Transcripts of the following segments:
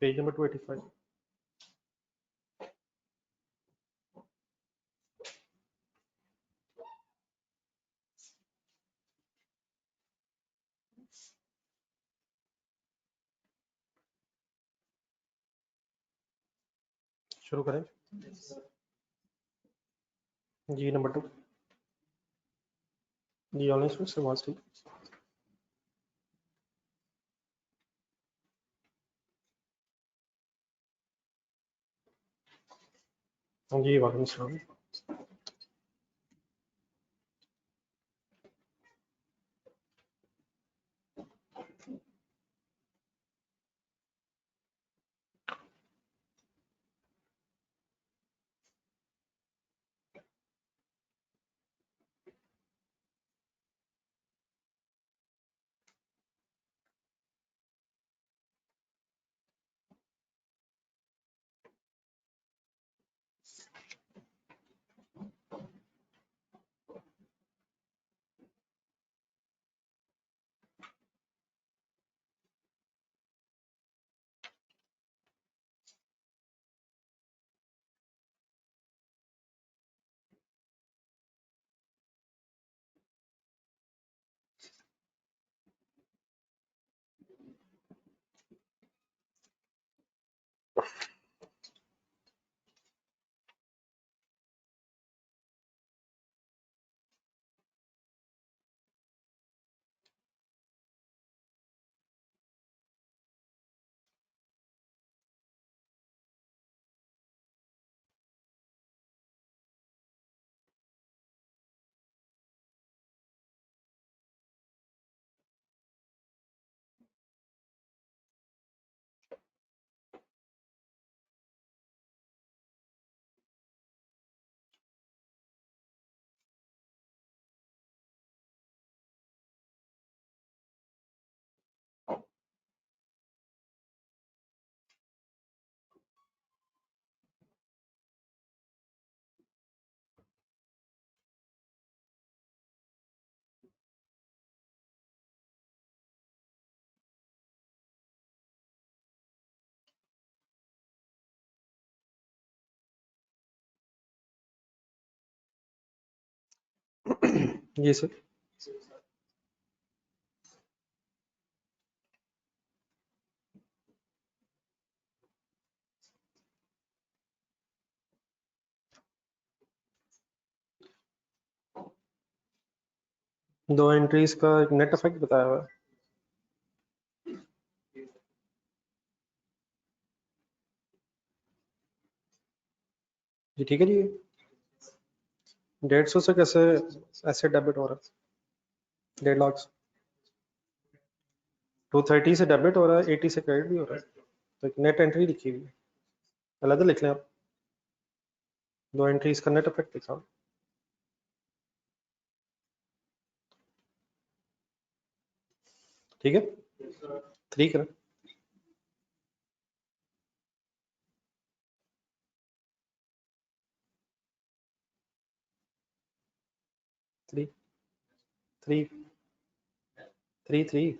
Page number 285। शुरू करें जी। Number 2 जी, online students wall street. जी वालेकुम सलाम। जी सर। दो एंट्रीज का एक नेट इफेक्ट बताया हुआ है। जी ठीक है जी। 150 से कैसे ऐसे डेबिट हो रहा है? 1.5 लाख। 230 से डेबिट हो रहा है, 80 से क्रेडिट भी हो रहा है। तो एक नेट एंट्री लिखी हुई है, अलग लिख लें आप। दो एंट्रीज का नेट इफेक्ट लिखा। ठीक है, 3 करें। 3 3 3 3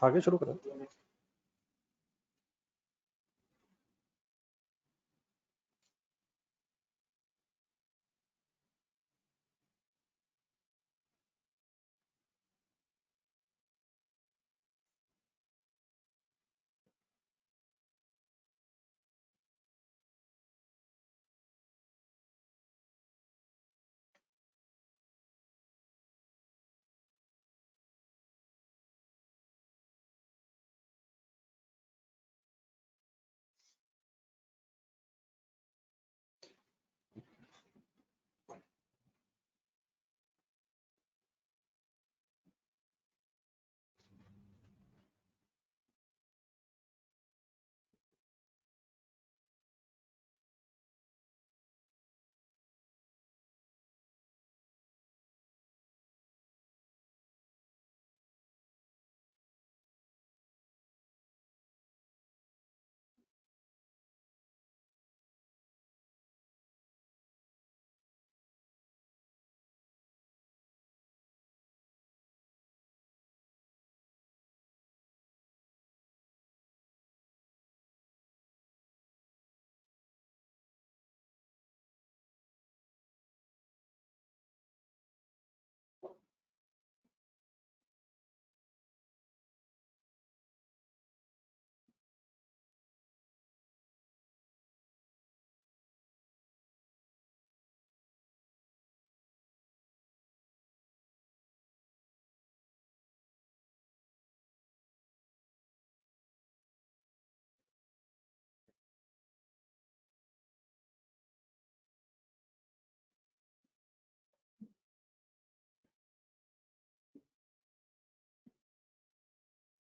आगे शुरू करें।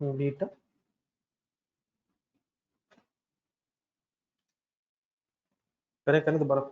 बीटा करें करें दोबारा।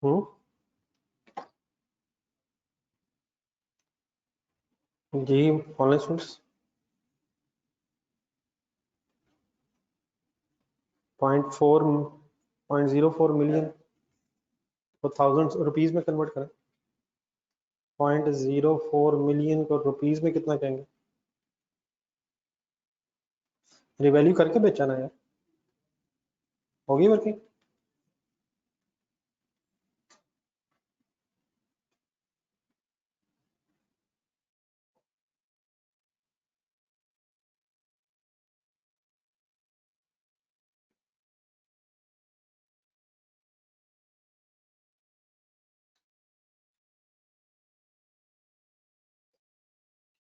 हम्म जी ऑनलाइन स्टूडेंट्स 0.04 मिलियन को 1000 रुपीज में कन्वर्ट करें। 0.04 मिलियन को रुपीज में कितना कहेंगे? रिवैल्यू करके बेचा ना यार, होगी वर्किंग?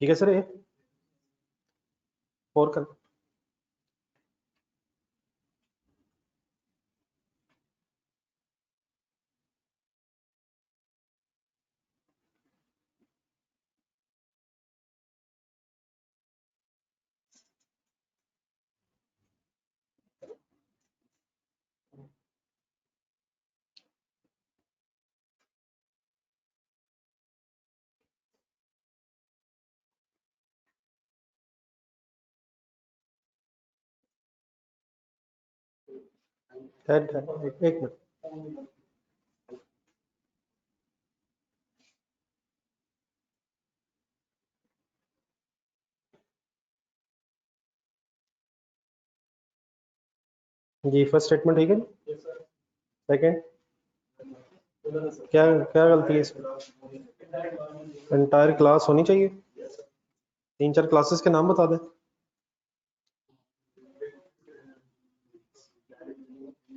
ठीक है सर, ये 4 कर। एक मिनट। जी फर्स्ट स्टेटमेंट ठीक है। सेकंड, क्या क्या गलती है इसमें? एंटायर क्लास होनी चाहिए। 3-4 क्लासेस के नाम बता दें।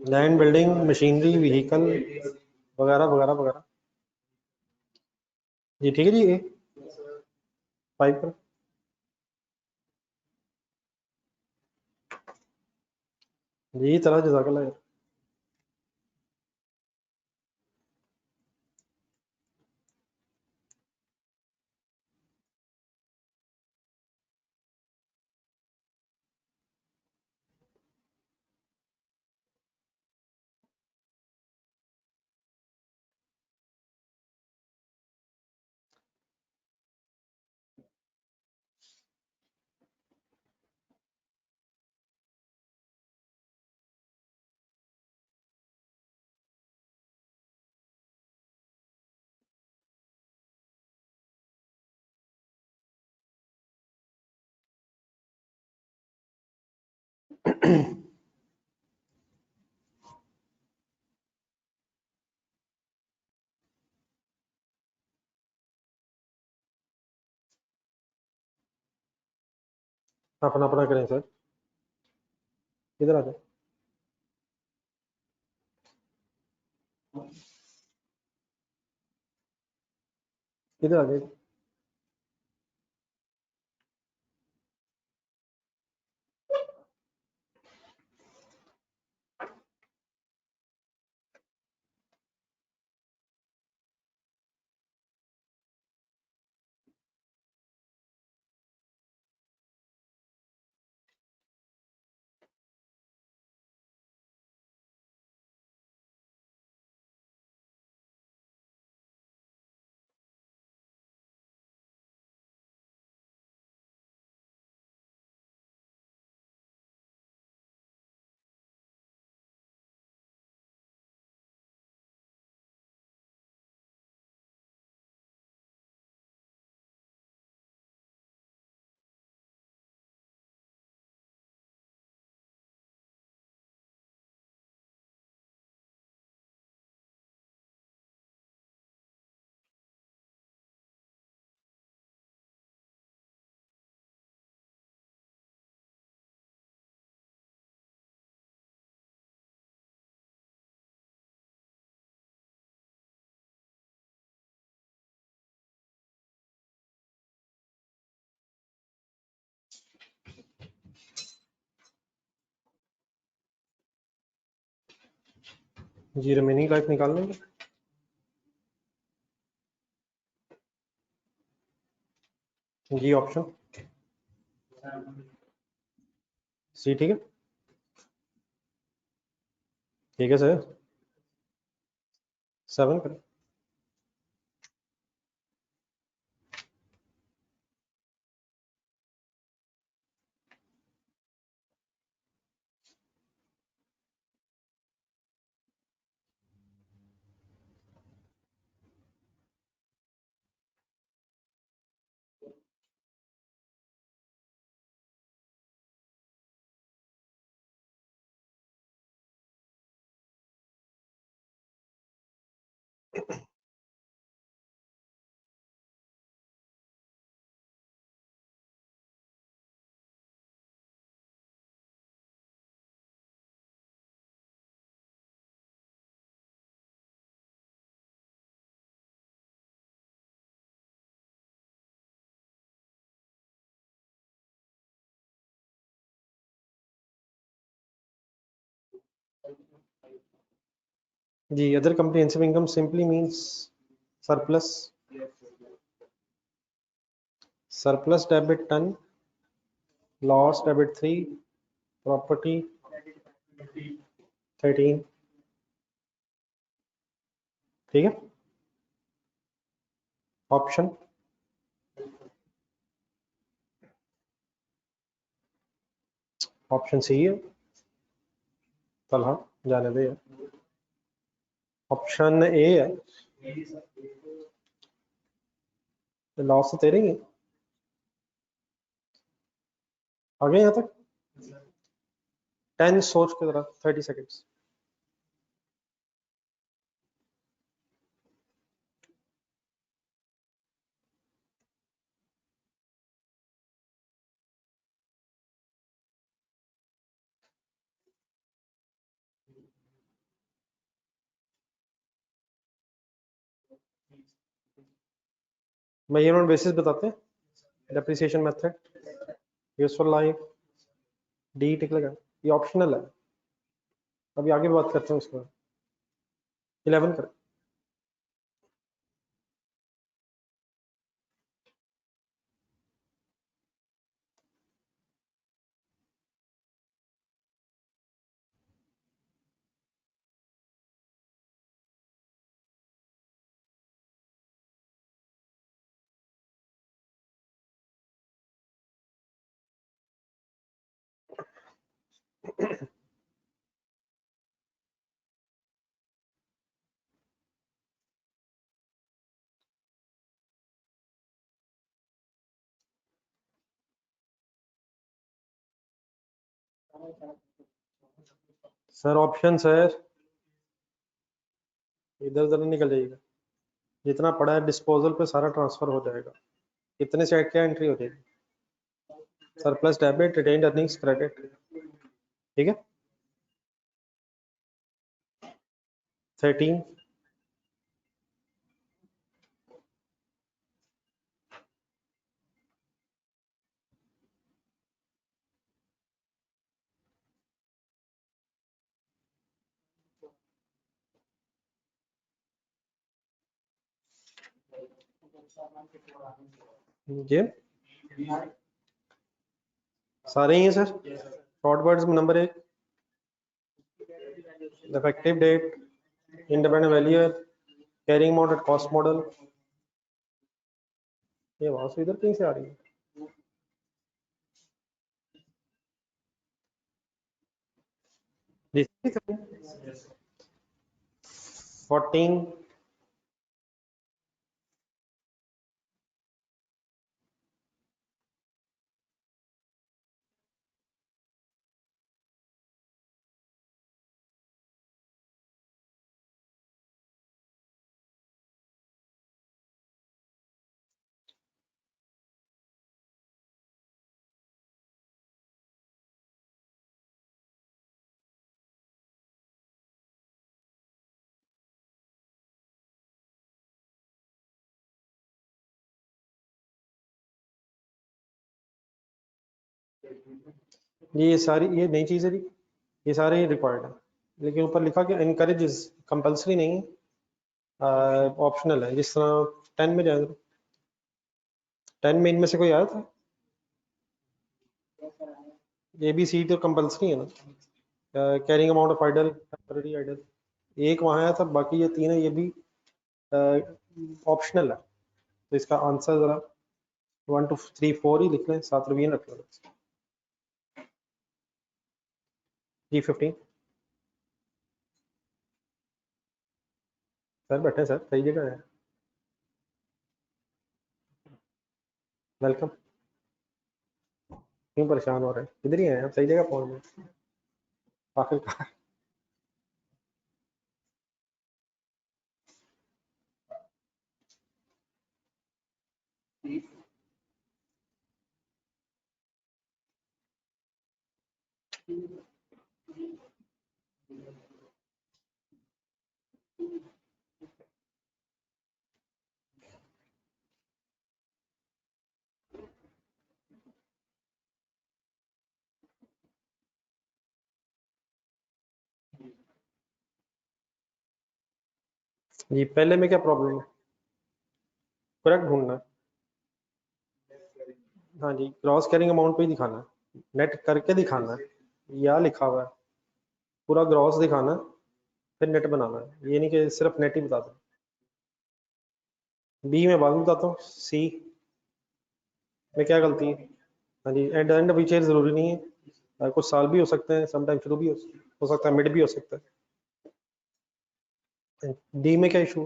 लैंड, बिल्डिंग, मशीनरी, व्हीकल वगैरह वगैरह वगैरह। जी ठीक है जी, ए 5 पर। जी चला जजाकल्ला। अपना अपना करें सर। इधर आ जाए। इधर आ जाए। जी रिमेनिंग लाइफ निकाल लेंगे। जी ऑप्शन सी ठीक है। ठीक है सर 7 करें। जी other comprehensive income simply means surplus surplus debit 10 loss debit 3 property 13 ठीक है। ऑप्शन ऑप्शन सी है। चल हाँ जाने दे। ऑप्शन ए है। लॉस तो तेरे ही है। आ गए यहाँ तक 10 सोच के जरा 30 सेकेंड्स। मैं ये नोट बेसिस बताते हैं depreciation method useful life D tick लगा ये ऑप्शनल है। अभी आगे बात करते हैं उसके 11 कर। सर ऑप्शन सर इधर उधर निकल जाएगा। जितना पड़ा है डिस्पोजल पे सारा ट्रांसफर हो जाएगा। कितने से क्या एंट्री हो जाएगी। Surplus debit retained earnings credit ठीक है 13 ये सारे ही हैं सर। शॉर्ट वर्ड्स में number 1 effective date independent valuer carrying model cost model. ये वहां से इधर कहीं से आ रही है। This is 14 ये सारी ये नई चीजें थी। ये सारे ही रिक्वायर्ड है। लेकिन ऊपर लिखा कि इनकरेजेस, कंपल्सरी नहीं, ऑप्शनल है। जिस तरह 10 में जाए, 10 में इनमें से कोई आया था? ए बी सी तो कंपल्सरी है ना। Carrying amount of idle, temporary idle, एक वहाँ आया था, बाकी ये तीन है, ये भी ऑप्शनल है। तो इसका आंसर जरा 1 2 3 4 ही लिख लें, 7 रिवीजन रख लें। G15 सर बैठे सर, सही जगह है। वेलकम। क्यों परेशान हो रहे हैं? इधर ही हैं आप, सही जगह पहुंच गए आखिरकार। जी पहले में क्या प्रॉब्लम है? करेक्ट ढूंढना है। हाँ जी, क्रॉस कैरिंग अमाउंट पे ही दिखाना है, नेट करके दिखाना है। या लिखा हुआ है पूरा ग्रॉस दिखाना है, फिर नेट बनाना है, ये नहीं कि सिर्फ नेट ही बता दो। बी में बाद में बताता हूँ। सी में क्या गलती है? हाँ जी, एंड एंड फीचर जरूरी नहीं है, कुछ साल भी हो सकते हैं, समटाइम शुरू भी हो सकता है, मिड भी हो सकता है। डी में क्या issue?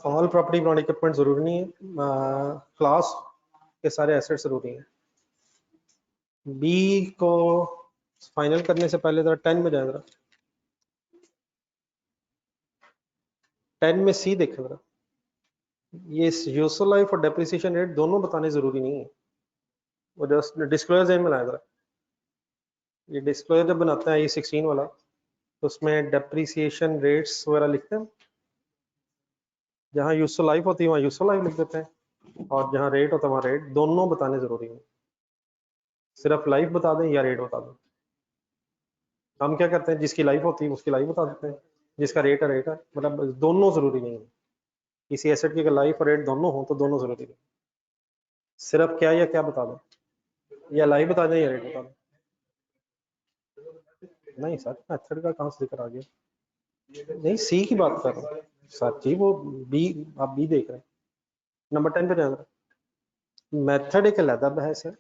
All property not equipment जरूरी नहीं है, क्लास के सारे एसेट जरूरी हैं। बी को फाइनल करने से पहले जरा 10 में जाए, जरा 10 में सी देखें जरा। ये यूजफुल लाइफ और डेप्रिसिएशन रेट दोनों बताने जरूरी नहीं है, वो जस्ट डिस्क्लोजर में लाया जरा। ये डिस्क्लोजर जब बनाते हैं ये 16 वाला, तो उसमें डेप्रिसिएशन रेट्स वगैरह लिखते हैं। जहाँ यूजफुल लाइफ होती है वहाँ यूजफुल लाइफ लिख देते हैं, और जहाँ रेट होता है वहाँ रेट, दोनों बताने जरूरी है। सिर्फ लाइफ बता दें या रेट बता दें। हम क्या करते हैं, जिसकी लाइफ होती है उसकी लाइफ बता देते हैं, जिसका रेट है, मतलब दोनों जरूरी नहीं है। किसी एसेट की अगर लाइफ और रेट दोनों हो तो दोनों जरूरी नहीं। सिर्फ क्या या क्या बता दें, या लाइफ बता दें या रेट बता दें। नहीं सर, मेथड का कहाँ से जिक्र आ गया? नहीं, सी की बात कर रहा हूँ सर जी, वो बी, आप बी देख रहे हैं। नंबर 10 पे जाना, मेथड एक अलग बहस है,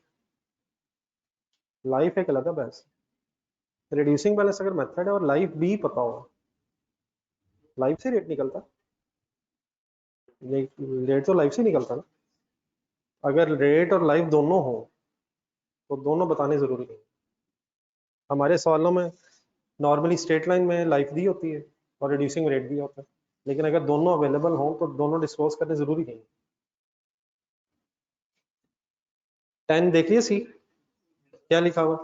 लाइफ एक अलग बहस है। रिड्यूसिंग बैलेंस अगर मेथड है और लाइफ भी पता हो, लाइफ से रेट निकलता, रेट तो लाइफ से निकलता ना। अगर रेट और लाइफ दोनों हो तो दोनों बताने जरूरी नहीं। हमारे सवालों में नॉर्मली स्ट्रेट लाइन में लाइफ दी होती है और रिड्यूसिंग रेट भी होता है, लेकिन अगर दोनों अवेलेबल हो तो दोनों डिस्क्लोज करने जरूरी नहीं। 10 देखिए सी क्या लिखा हुआ,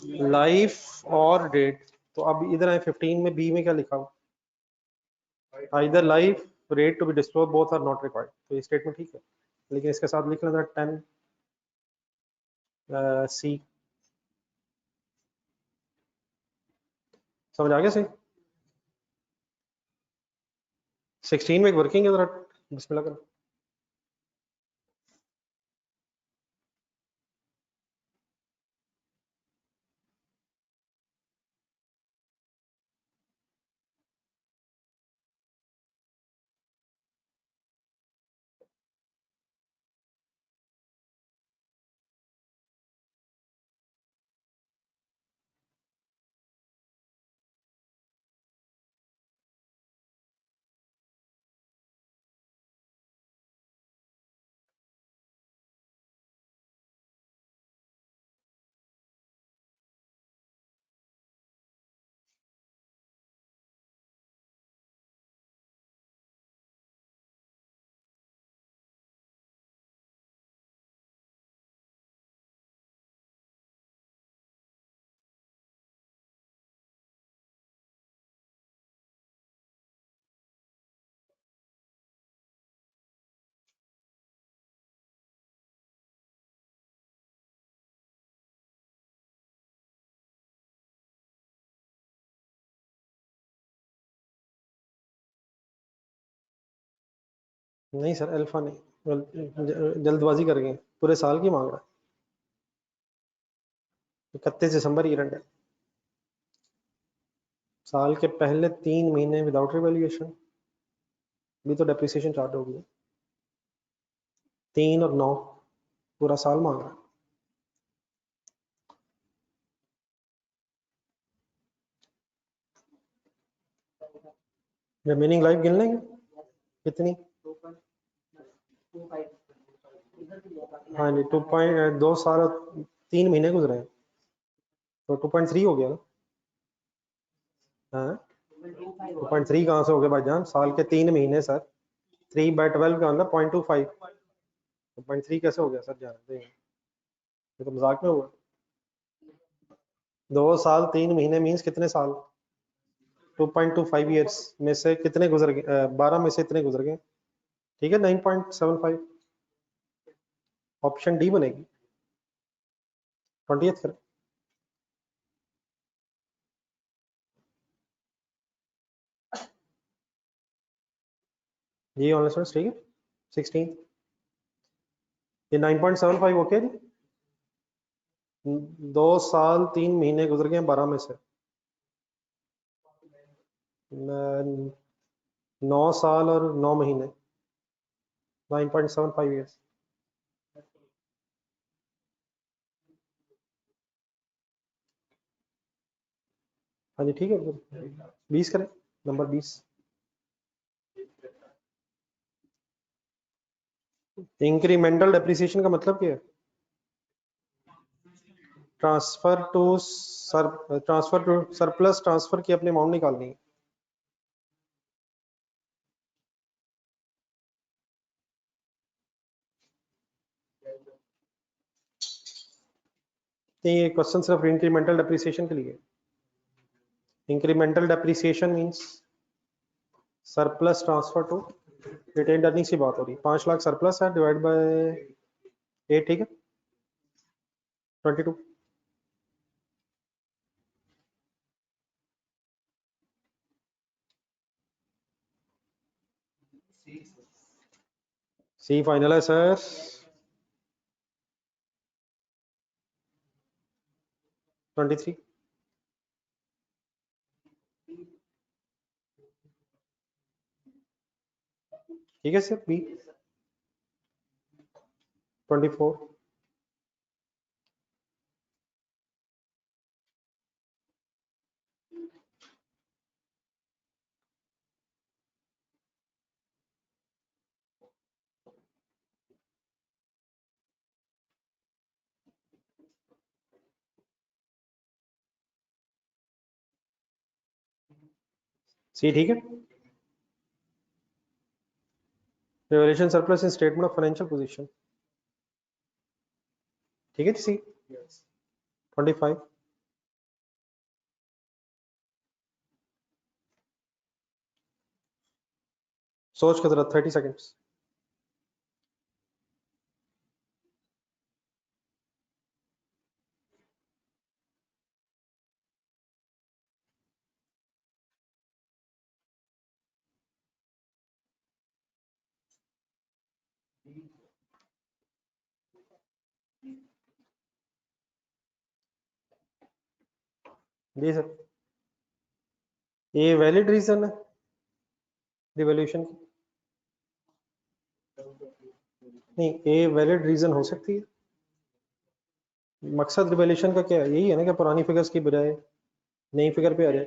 लाइफ और डेट। तो अब इधर आए 15 में, बी में क्या लिखा हुआ? इधर life rate to be disclose both are not required, तो ये स्टेटमेंट ठीक है, लेकिन इसके साथ लिख लेना 10 सी। समझ आ गया सही? 16 में एक वर्किंग है, जरा बिस्मिल्लाह करो। नहीं सर, अल्फा नहीं, जल्दबाजी कर गए, पूरे साल की मांग रहा है। 31 दिसंबर ईयर एंड है। साल के पहले 3 महीने विदाउट रिवैल्यूएशन, भी तो डेप्रिसिएशन चार्ट होगी। 3 और 9, पूरा साल मांग रहा है। रिमेनिंग लाइफ गिन लेंगे कितनी? हाँ जी, 2.2 साल 3 महीने गुजरे हैं, तो 2.3 हो गया ना। हाँ, 2.3 कहाँ से हो गया भाईजान? साल के 3 महीने सर, 3/12 का मतलब 0.25, 2.3 कैसे हो गया सर? जानते हैं, ये तो मजाक में हुआ। 2 साल 3 महीने मीन्स कितने साल? 2.25 ईयर्स में से कितने गुजर गए? 12 में से इतने गुजर गए, ठीक है। 9.75, ऑप्शन डी बनेगी। 20th फिर। जी ऑनलाइन स्टूडेंट्स, ठीक है। 16, ये 9.75 ओके जी। 2 साल 3 महीने गुजर गए 12 में से, 9 साल और 9 महीने, 9.75 ईयर्स। हाँ जी ठीक है, 20 करें, नंबर 20। इंक्रीमेंटल डेप्रिसिएशन का मतलब क्या है? ट्रांसफर टू सरप्लस, ट्रांसफर की अपनी अमाउंट निकालनी है। तो ये क्वेश्चन सिर्फ इंक्रीमेंटल डेप्रिसिएशन के लिए। Incremental depreciation means surplus transfer to retained earnings की बात हो रही है। 5 लाख सरप्लस है, डिवाइड बाय 8, ठीक है, 22। सी फाइनल है सर। 23, ठीक है सर। बी 24, सी ठीक है। Revaluation surplus in statement of financial position, ठीक है सी। 25, सोच के जरा 30 सेकंड्स। जी सर, ये वैलिड रीजन है रिवॉल्यूशन की? नहीं, ये वैलिड रीजन हो सकती है। मकसद रिवॉल्यूशन का क्या है? यही है ना कि पुरानी फिगर्स की बजाय नई फिगर पे आ जाए,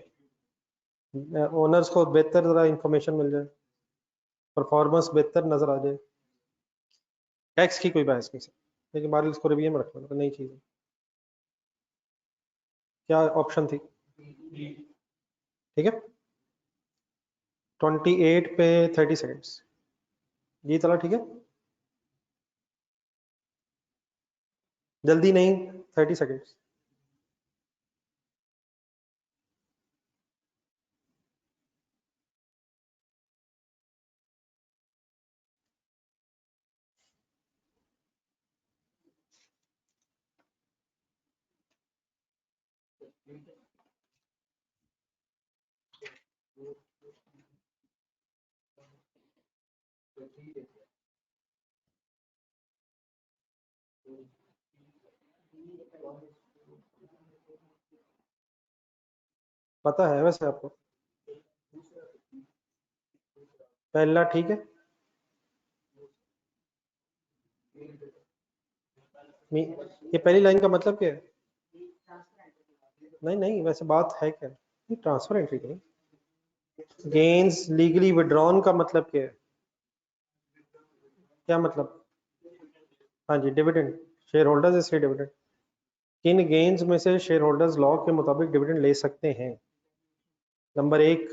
ओनर्स को बेहतर जरा इंफॉर्मेशन मिल जाए, परफॉर्मेंस बेहतर नजर आ जाए। टैक्स की कोई बहस नहीं सर, लेकिन बार इसको रिव्यू में रखना, नई चीज है। क्या ऑप्शन थी? ठीक है, 28 पे 30 सेकंड्स। जी चला, ठीक है, जल्दी नहीं, 30 सेकंड्स। पता है वैसे आपको? पहला ठीक है। ये पहली लाइन का मतलब क्या है? नहीं नहीं, वैसे बात है क्या? ये ट्रांसफर एंट्री नहीं। गेन्स लीगली विड्रॉन का मतलब क्या है? क्या मतलब? हाँ जी, डिविडेंड। शेयर होल्डर्स इसलिए डिविडेंड। किन गेन्स में से शेयर होल्डर्स लॉ के मुताबिक डिविडेंड ले सकते हैं? नंबर एक,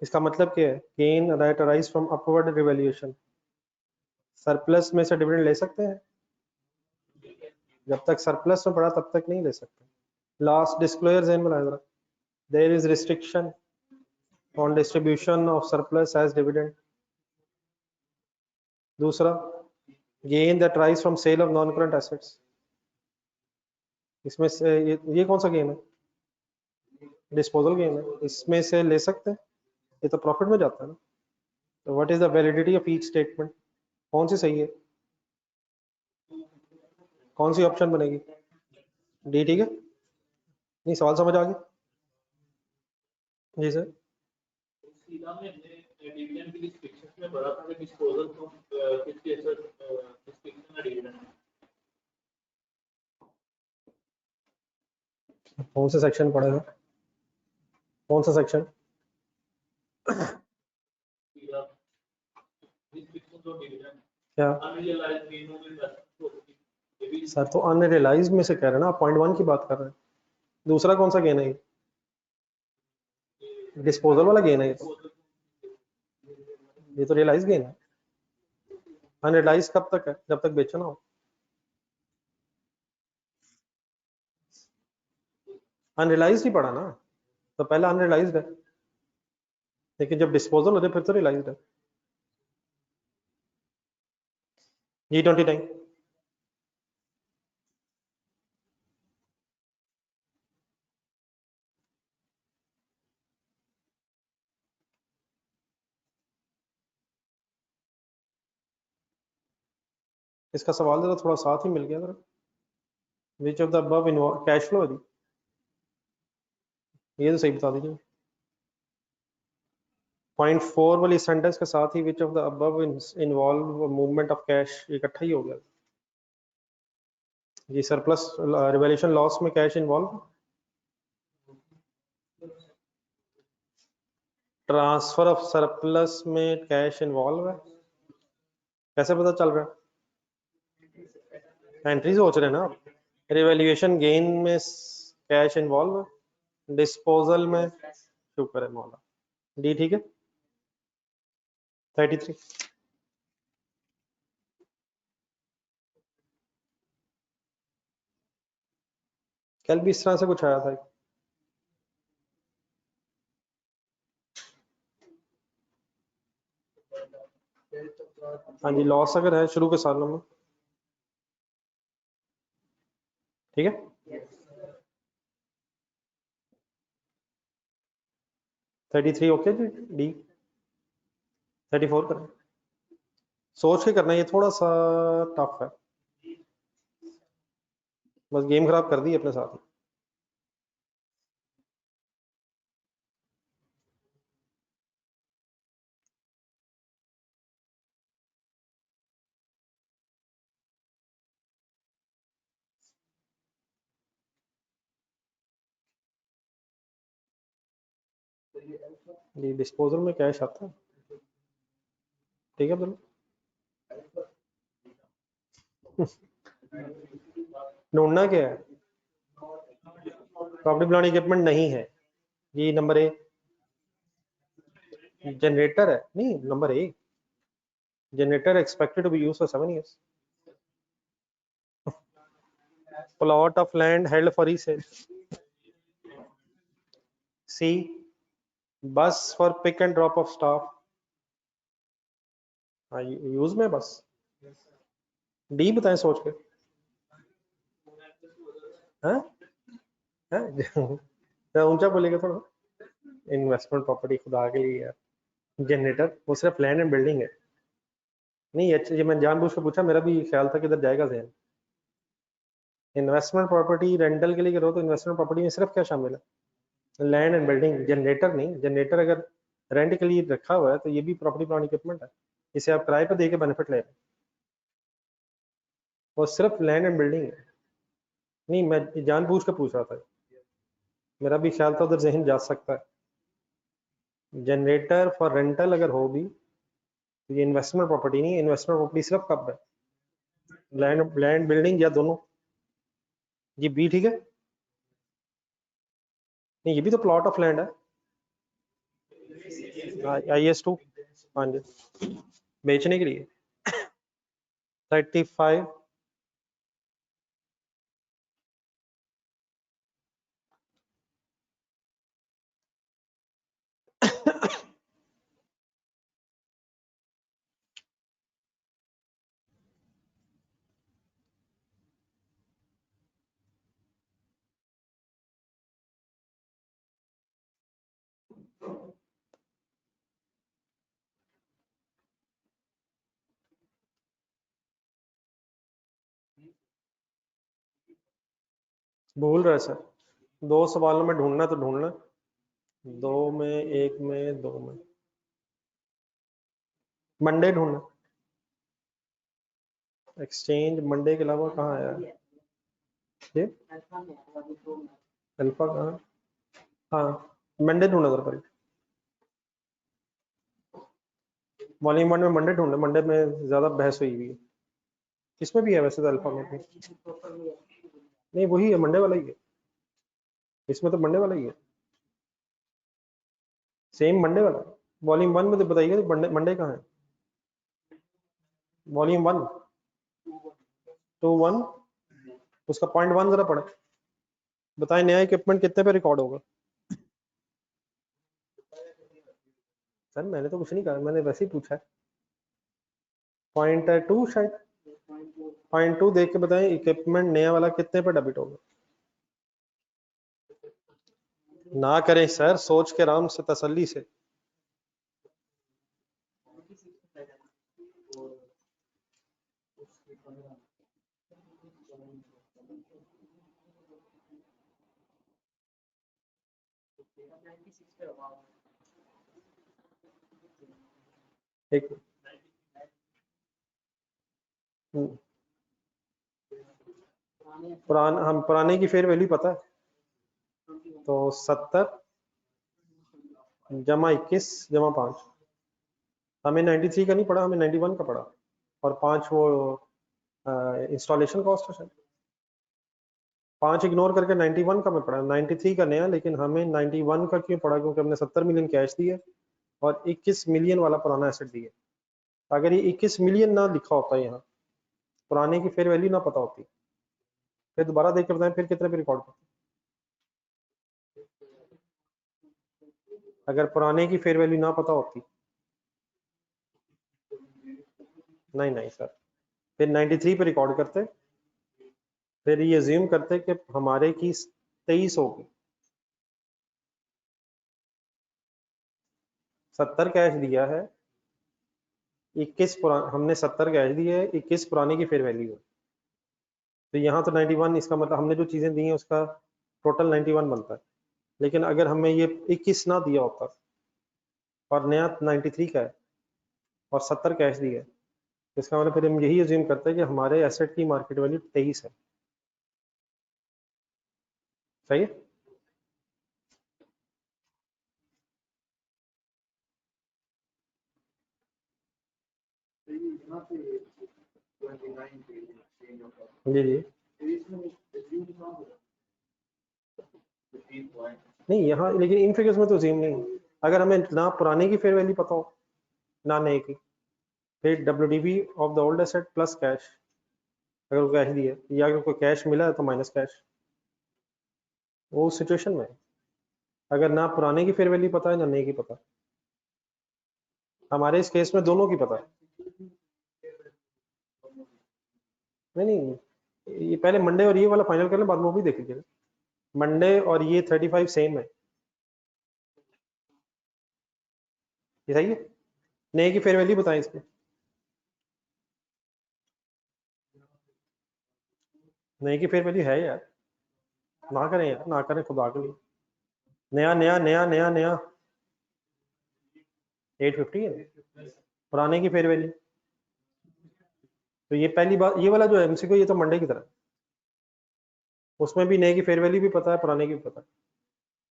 इसका मतलब क्या है? Gain that arise from upward revaluation. Surplus में से डिविडेंड ले सकते हैं? जब तक सरप्लस में पड़ा तब तक नहीं ले सकते। लास्ट डिस्क्लोजर ज़हन में लाया जरा। There is restriction on distribution of surplus as dividend. दूसरा, gain that arise from sale of non current assets. इसमें से ये कौन सा गेन है? डिस्पोजल गेन है, इसमें से ले सकते हैं। ये तो प्रॉफिट में जाता है ना। तो what is the validity of each statement? कौन सी सही है? कौन सी ऑप्शन बनेगी? डी ठीक है। नहीं, सवाल समझ आ गया? जी सर। कौन सा सेक्शन पढ़ेगा? कौन सा सेक्शन? क्या सर, तो अनरियलाइज में से कह रहे हैं ना, पॉइंट वन की बात कर रहे हैं। दूसरा कौन सा गेन है? डिस्पोजल वाला गेन है ये तो रियलाइज गेन है। अनरियलाइज कब तक है? जब तक बेचना हो। अनरियलाइज ही पड़ा ना, तो पहला अनरियलाइज्ड है, लेकिन जब डिस्पोजल हो जाए फिर तो रियलाइज्ड है। G29। इसका सवाल जरा थोड़ा साथ ही मिल गया जरा। विच of the above involve cash flow है जी? ये तो सही बता दीजिए। पॉइंट 4 वाली सेंटेंस के साथ ही which of the above involve movement of cash इकट्ठा ही हो गया जी। सरप्लस रिवैल्यूएशन लॉस में cash involve. Transfer of surplus में कैश इन्वॉल्व है। कैसे पता चल रहा है? एंट्री सोच रहे हैं ना आप। रिवैल्यूएशन गेन में कैश इन्वॉल्व है, डिस्पोजल में शुक्र है मौला। डी ठीक है। 33। कल भी इस तरह से कुछ आया था। हाँ जी, लॉस अगर है शुरू के सालों में, ठीक है। थर्टी थ्री ओके जी। डी 34 करें। सोच के करना, ये थोड़ा सा टफ है, बस गेम खराब कर दी अपने साथ ही। जी, डिस्पोजल में कैश आता है, ठीक है बोलो। ढूंढना क्या है? प्रॉपर्टी प्लांट इक्विपमेंट नहीं है जी। नंबर ए जनरेटर है। नहीं, number A generator expected to be used for 7 years। Plot of land held for resale. C bus for pick and drop of staff. हाँ, यूज में बस। डी बताएं सोच के। हैं? हैं? ऊंचा बोलेगा थोड़ा। इन्वेस्टमेंट प्रॉपर्टी खुदा के लिए है। जनरेटर वो सिर्फ लैंड एंड बिल्डिंग है। नहीं ये मैं जानबूझ के पूछा, मेरा भी ख्याल था कि इधर जाएगा जहन। इन्वेस्टमेंट प्रॉपर्टी रेंटल के लिए करो तो इन्वेस्टमेंट प्रॉपर्टी में सिर्फ क्या शामिल है? Land and building. जनरेटर नहीं, जनरेटर अगर रेंट के लिए रखा हुआ है तो ये भी प्रॉपर्टी प्लांट इक्विपमेंट है, इसे आप किराए पर दे के बेनिफिट ले रहे हैं, और सिर्फ लैंड एंड बिल्डिंग है। नहीं मैं जानबूझ के पूछ रहा था, मेरा भी ख्याल था उधर जहन जा सकता है। जनरेटर फॉर रेंटल अगर हो भी तो ये इन्वेस्टमेंट प्रॉपर्टी नहीं है। इन्वेस्टमेंट प्रॉपर्टी सिर्फ कब है? लैंड लैंड बिल्डिंग या दोनों। ये बी ठीक है। नहीं ये भी तो प्लॉट ऑफ लैंड है। IS2। हाँ जी, बेचने के लिए 35। भूल रहे सर, 2 सवालों में ढूंढना तो ढूंढना, 2 में, 1 में, 2 में। मंडे ढूंढना। एक्सचेंज मंडे के अलावा कहाँ आया है? ये अल्फा कहाँ? हाँ मंडे ढूंढना उधर पर। वॉल्यूम 1 में मंडे ढूंढना, मंडे में ज्यादा बहस हुई हुई है। इसमें भी है वैसे तो अल्फा में भी। नहीं वही है, मंडे वाला ही है, इसमें तो मंडे वाला ही है, सेम मंडे वाला। वॉल्यूम 1 में तो बताइए मंडे, मंडे कहाँ है? वॉल्यूम 1 टू 1, उसका पॉइंट 1 जरा पढ़े, बताए नया इक्विपमेंट कितने पे रिकॉर्ड होगा? सर मैंने तो कुछ नहीं कहा, मैंने वैसे ही पूछा है। पॉइंट 2 शायद, पॉइंट 2 देख के बताएं इक्विपमेंट नया वाला कितने पे डेबिट होगा। ना करें सर, सोच के आराम से तसल्ली से। एक हम पुराने की फेयर वैल्यू पता है, तो 70 जमा 21 जमा 5। हमें 93 का नहीं पड़ा, हमें 91 का पड़ा, और 5 वो इंस्टॉलेशन कॉस्ट है शायद। 5 इग्नोर करके 91 का में पड़ा, 93 का नया, लेकिन हमें 91 का क्यों पड़ा? क्योंकि हमने 70 मिलियन कैश दिए और 21 मिलियन वाला पुराना एसेट दिए। अगर ये 21 मिलियन ना लिखा होता यहाँ, पुराने की फेयर वैल्यू ना पता होती, फिर दोबारा देख कर बताएं फिर कितने पे रिकॉर्ड करते? अगर पुराने की फेयर वैल्यू ना पता होती, नहीं नहीं सर, फिर 93 पे रिकॉर्ड करते, फिर ये अज्यूम करते कि हमारे की 23 होगी। 70 कैश दिया है, 21 पुराना, हमने 70 कैश दिए है, 21 पुराने की फेयर वैल्यू है, तो यहाँ तो 91, इसका मतलब हमने जो चीजें दी हैं उसका टोटल 91 बनता है। लेकिन अगर हमें ये 21 ना दिया होता और नया 93 का है और 70 कैश दिया है, तो इसका मतलब फिर हम यही अज्यूम करते हैं कि हमारे एसेट की मार्केट वैल्यू 23 है। सही है। जी जी। नहीं यहाँ लेकिन इन फिगर्स में तो अज्यूम नहीं है। अगर हमें ना पुराने की फेयर वैल्यू पता हो ना नए की, फिर WDV of the old asset plus cash, अगर वो कैश दिए या अगर कोई कैश मिला है तो माइनस कैश, वो सिचुएशन में है। अगर ना पुराने की फेयर वैल्यू पता है ना नए की पता, हमारे इस केस में दोनों की पता है। नहीं नहीं, ये पहले मंडे और ये वाला फाइनल कर लें, बाद में वो भी देख लीजिएगा। मंडे और ये 35 सेम है, ये सही है। नए की फेयर वैल्यू बताएं इसकी। नए की फेयर वैल्यू है यार, ना करें यार, ना करें खुदा के लिए। नया नया नया नया नया 850 है पुराने की फेयर वैल्यू। तो ये पहली बात, ये वाला जो एमसीक्यू ये तो मंडे की तरह, उसमें भी नए की फेयर वैल्यू भी पता है, पुराने की भी पता है।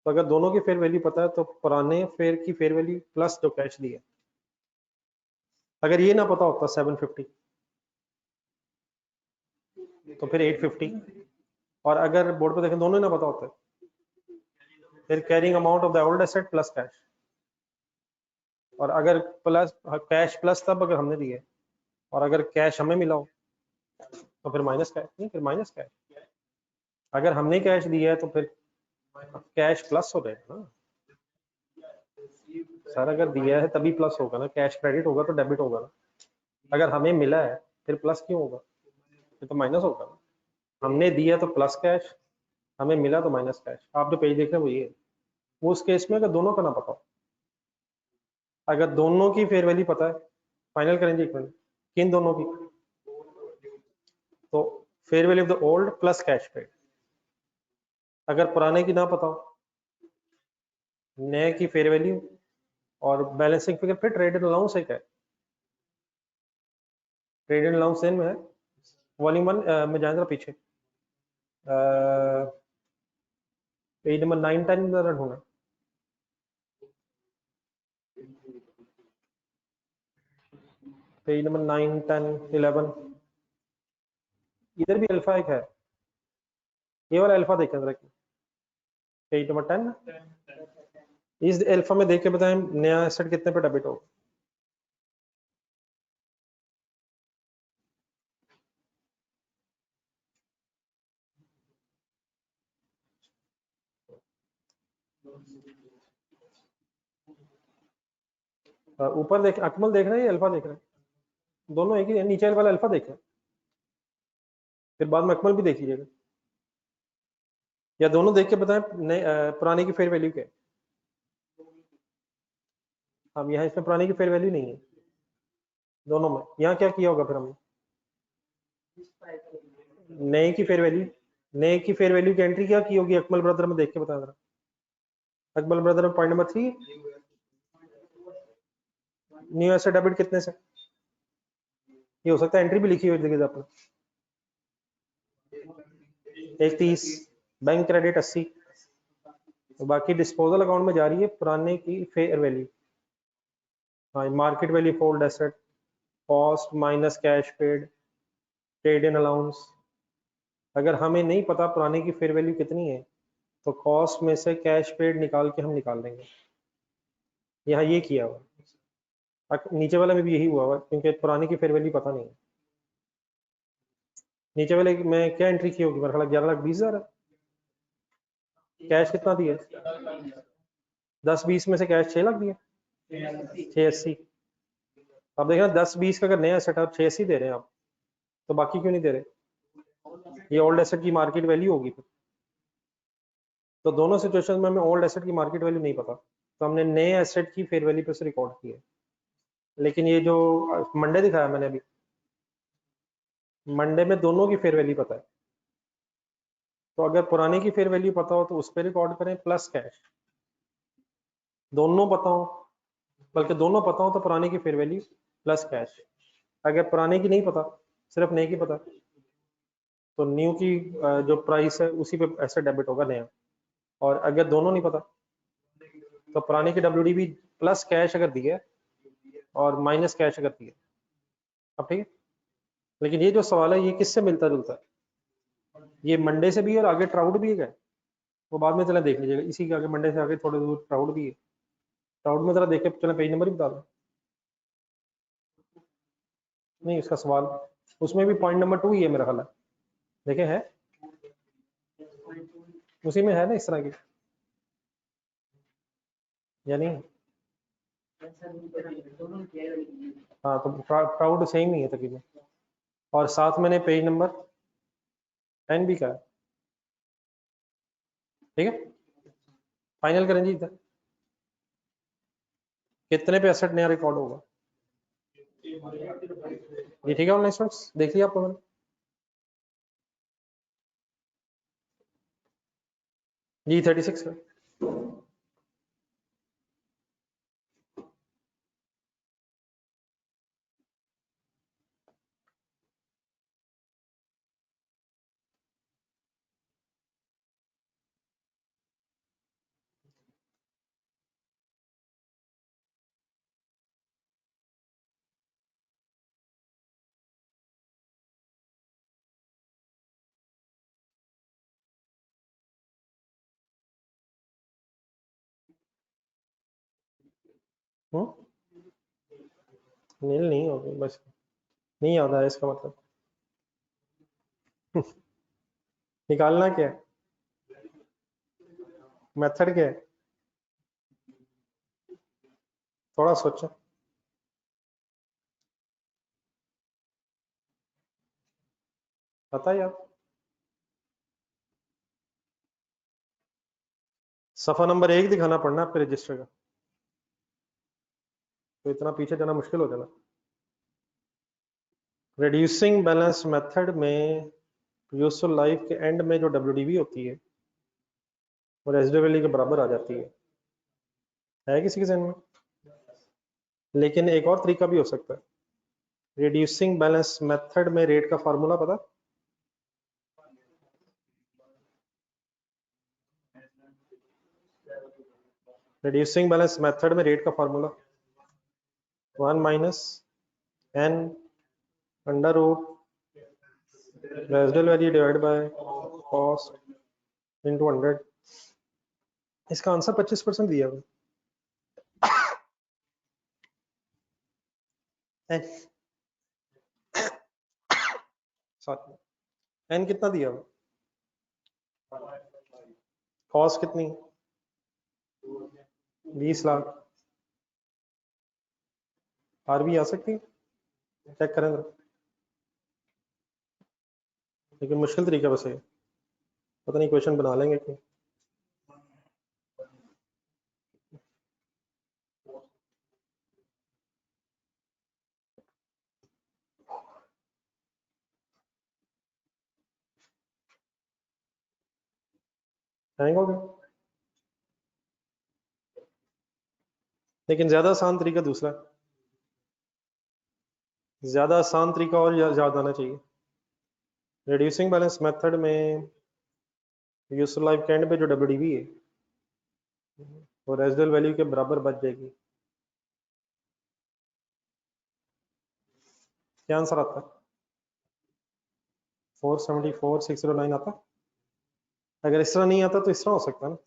तो अगर दोनों की फेयर वैल्यू पता है तो पुराने फेयर की फेयर वैल्यू प्लस जो कैश दी है, अगर ये ना पता होता 750 तो फिर 850, और अगर बोर्ड पे देखें दोनों ही ना पता होता फिर carrying amount of the old asset plus cash. और अगर प्लस कैश प्लस तब अगर हमने दिए, और अगर कैश हमें मिला हो तो फिर माइनस कैश, नहीं फिर माइनस कैश। अगर हमने कैश दिया है तो फिर कैश प्लस हो जाएगा ना सर, अगर दिया है तभी प्लस होगा ना, कैश क्रेडिट होगा तो डेबिट होगा ना। अगर हमें मिला है फिर प्लस क्यों होगा, फिर तो माइनस होगा ना। हमने दिया तो प्लस कैश, हमें मिला तो माइनस कैश। आप जो पेज देख रहे हैं वो ये है। वो उस केस में अगर दोनों का ना पता हो, अगर दोनों की फेयर वैल्यू पता है, फाइनल करेंगे एक मिनट, किन दोनों की, तो fair value of the old plus cash paid. अगर पुराने की ना पता हो, नए की फेयर वैल्यू और बैलेंसिंग फिगर, फिर ट्रेड एंड अलाउंस है क्या, ट्रेड एंड अलाउंस सेम है। वॉल्यूम 1 में जाए जरा पीछे, पेज नंबर 9 10 जरा ढूंढना, पेज नंबर 9 10 11, इधर भी अल्फा एक है, ये वाला अल्फा देखें जरा, पेज नंबर 10। इस अल्फा में देख के बताएं नया एसेट कितने पे डेबिट होगा। ऊपर देख, अकमल देख रहे हैं या अल्फा देख रहे हैं, दोनों एक ही है, नीचे वाला अल्फा देख रहे हैं, फिर बाद में अकमल भी देख लीजिएगा, या दोनों देख के बताएं नए पुराने की फेयर वैल्यू क्या है। अब यहाँ इसमें पुराने की फेयर वैल्यू नहीं है दोनों में, यहाँ क्या किया होगा फिर हमने, नए की फेयर वैल्यू, नए की फेयर वैल्यू की एंट्री क्या की होगी अकमल ब्रदर में, देख के बता जरा। अकमल ब्रदर में point number 3, new asset debit कितने से, ये हो सकता है एंट्री भी लिखी हुई जगह आपने, 30, बैंक क्रेडिट 80, तो बाकी डिस्पोजल अकाउंट में जा रही है पुराने की फेयर वैल्यू, हाँ market value fold asset, cost minus cash paid, trade in allowance. अगर हमें नहीं पता पुराने की फेयर वैल्यू कितनी है तो कॉस्ट में से कैश पेड निकाल के हम निकाल लेंगे। यहाँ ये किया हुआ, नीचे वाले में भी यही हुआ हुआ क्योंकि पुराने की फेयर वैल्यू पता नहीं है। नीचे वाले में क्या एंट्री की होगी, मेरा ख्याल 11,20,000 है, कैश कितना दिया, 10-20 में से कैश 6 लाख दिया, 680। अब देखना 10-20 का अगर नया सेट आप 680 दे रहे हैं आप, तो बाकी क्यों नहीं दे रहे, ये ओल्ड एसेट की मार्केट वैल्यू होगी फिर। तो दोनों सिचुएशन में हमें ओल्ड एसेट की मार्केट वैल्यू नहीं पता, तो हमने नए एसेट की फेयर वैल्यू पे से रिकॉर्ड किया। लेकिन ये जो मंडे दिखाया मैंने अभी, मंडे में दोनों की फेयर वैल्यू पता है, तो अगर पुराने की फेयर वैल्यू पता हो तो उस पर रिकॉर्ड करें प्लस कैश, दोनों पता हो, बल्कि दोनों पता हो तो पुराने की फेयर वैल्यू प्लस कैश। अगर पुराने की नहीं पता, सिर्फ नए की पता, तो न्यू की जो प्राइस है उसी पे ऐसे डेबिट होगा नया। और अगर दोनों नहीं पता तो पुराने की WDV प्लस कैश अगर दिया और माइनस कैश अगर दिया। अब ठीक है, लेकिन ये जो सवाल है ये किससे मिलता जुलता है, ये मंडे से भी है और आगे ट्राउड भी है, वो बाद में चला देख लीजिएगा, इसी के आगे मंडे से आगे थोड़े दूर ट्राउड भी है, ट्राउड में जरा देख के चले, पेज नंबर ही बता दो, नहीं उसका सवाल उसमें भी पॉइंट नंबर 2 ही है मेरा ख्याल है, देखे है उसी में है ना इस तरह की, या नहीं। हाँ तो प्राउड सेम ही है तकरीबन, और साथ मैंने पेज नंबर 10 भी का है, ठीक है। फाइनल करें जी इधर, कितने पे एसेट नया रिकॉर्ड होगा, ये ठीक है ऑनलाइन स्टूडेंट्स, देख लिया आप लोगों ने। जी 36 है। नील नहीं होगी बस, नहीं याद आया इसका मतलब। निकालना क्या है, मेथड क्या है, थोड़ा सोचो। पता है यार, सफा नंबर 1 दिखाना पड़ना आपके रजिस्टर का, तो इतना पीछे जाना मुश्किल हो जाना। रिड्यूसिंग बैलेंस मेथड में यूजफुल लाइफ के एंड में जो डब्ल्यूडीवी होती है वो रेजिडुअल वैल्यू के बराबर आ जाती है किसी के जहन में? लेकिन एक और तरीका भी हो सकता है, रिड्यूसिंग बैलेंस मेथड में रेट का फार्मूला पता? रिड्यूसिंग बैलेंस मेथड में रेट का formula 1 minus n under root residual value divide by cost into 100। इसका आंसर 25% दिया हुआ है। सॉरी, एन कितना दिया हुआ, कॉस्ट कितनी, 20 लाख। आर भी आ सकती है, चेक करें जरा। लेकिन मुश्किल तरीका बस है, पता नहीं क्वेश्चन बना लेंगे कि हैंग हो गए। लेकिन ज्यादा आसान तरीका दूसरा, ज्यादा आसान तरीका और याद आना चाहिए। रिड्यूसिंग बैलेंस मेथड में यूजफुल लाइफ के एंड पे जो डब्ल्यूडीवी है वो रेजिडुअल वैल्यू के बराबर बच जाएगी। क्या आंसर आता है? 474609 आता। अगर इस तरह नहीं आता तो इस तरह हो सकता है ना,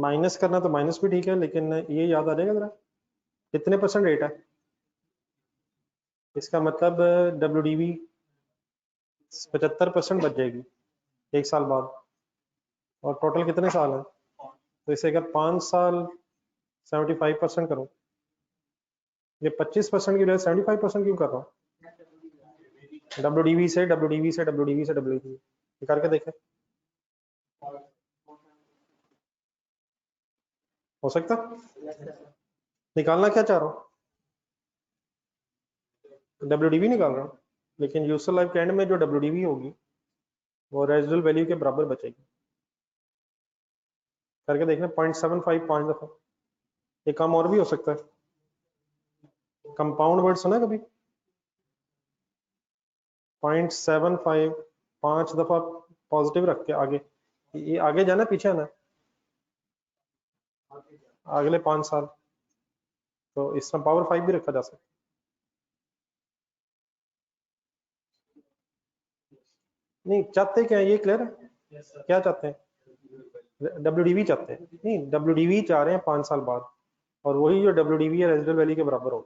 माइनस करना तो माइनस भी ठीक है, लेकिन ये याद आ जाएगा जरा, कितने परसेंट रेट है इसका मतलब, डब्ल्यूडीवी 75% बच जाएगी 1 साल बाद, और टोटल कितने साल है, तो इसे अगर 5 साल 75% करो, ये 25% की बजाय 75% क्यों कर रहा हूँ, डब्ल्यूडीवी से डब्ल्यूडीवी से डब्ल्यूडीवी से डब्ल्यूडीवी करके देखें, हो सकता? निकालना क्या चाह रहा हूँ, डब्ल्यूडीवी निकाल रहा हूँ, लेकिन यूजफुल लाइफ के एंड में जो डब्ल्यूडीवी होगी वो रेजिडुअल वैल्यू के बराबर बचेगी। करके देखना, 0.75 5 दफा। ये काम और भी हो सकता है, कंपाउंड वर्ड सुना कभी? 0.75 5 दफा पॉजिटिव रख के आगे, ये आगे जाना पीछे आना, अगले 5 साल, तो इसमें पावर 5 भी रखा जा सकता है। नहीं चाहते क्या है, ये क्लियर है, क्या चाहते हैं, डब्ल्यूडीवी चाहते हैं, नहीं डब्ल्यूडीवी चाह रहे हैं 5 साल बाद, और वही जो डब्ल्यूडीवी है रेजिडुअल वैल्यू के बराबर हो।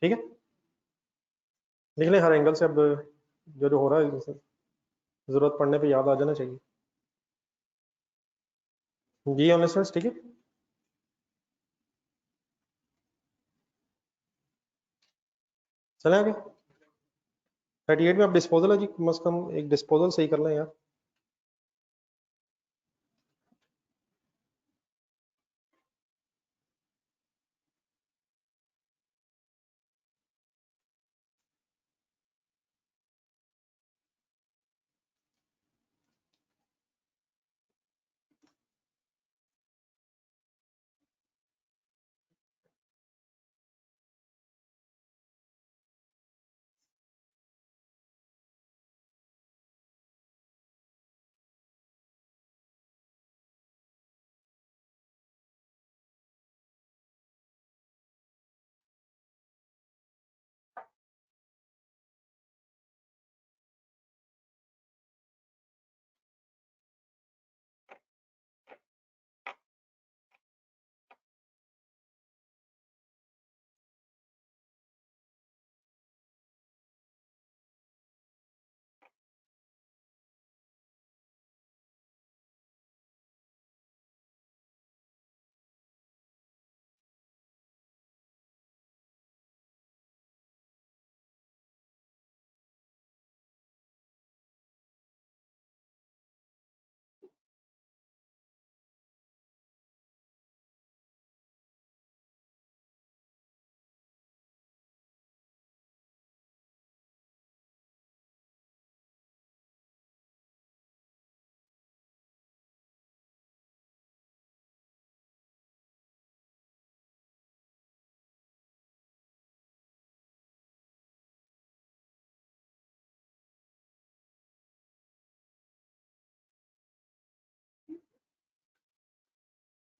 ठीक है, लिख लें हर एंगल से, अब जो जो हो रहा है जरूरत पड़ने पे याद आ जाना चाहिए। जी ऑन लिसनर्स, ठीक है, चलें आगे। 38 में अब डिस्पोजल है जी, कम से कम एक डिस्पोजल सही कर लें यार।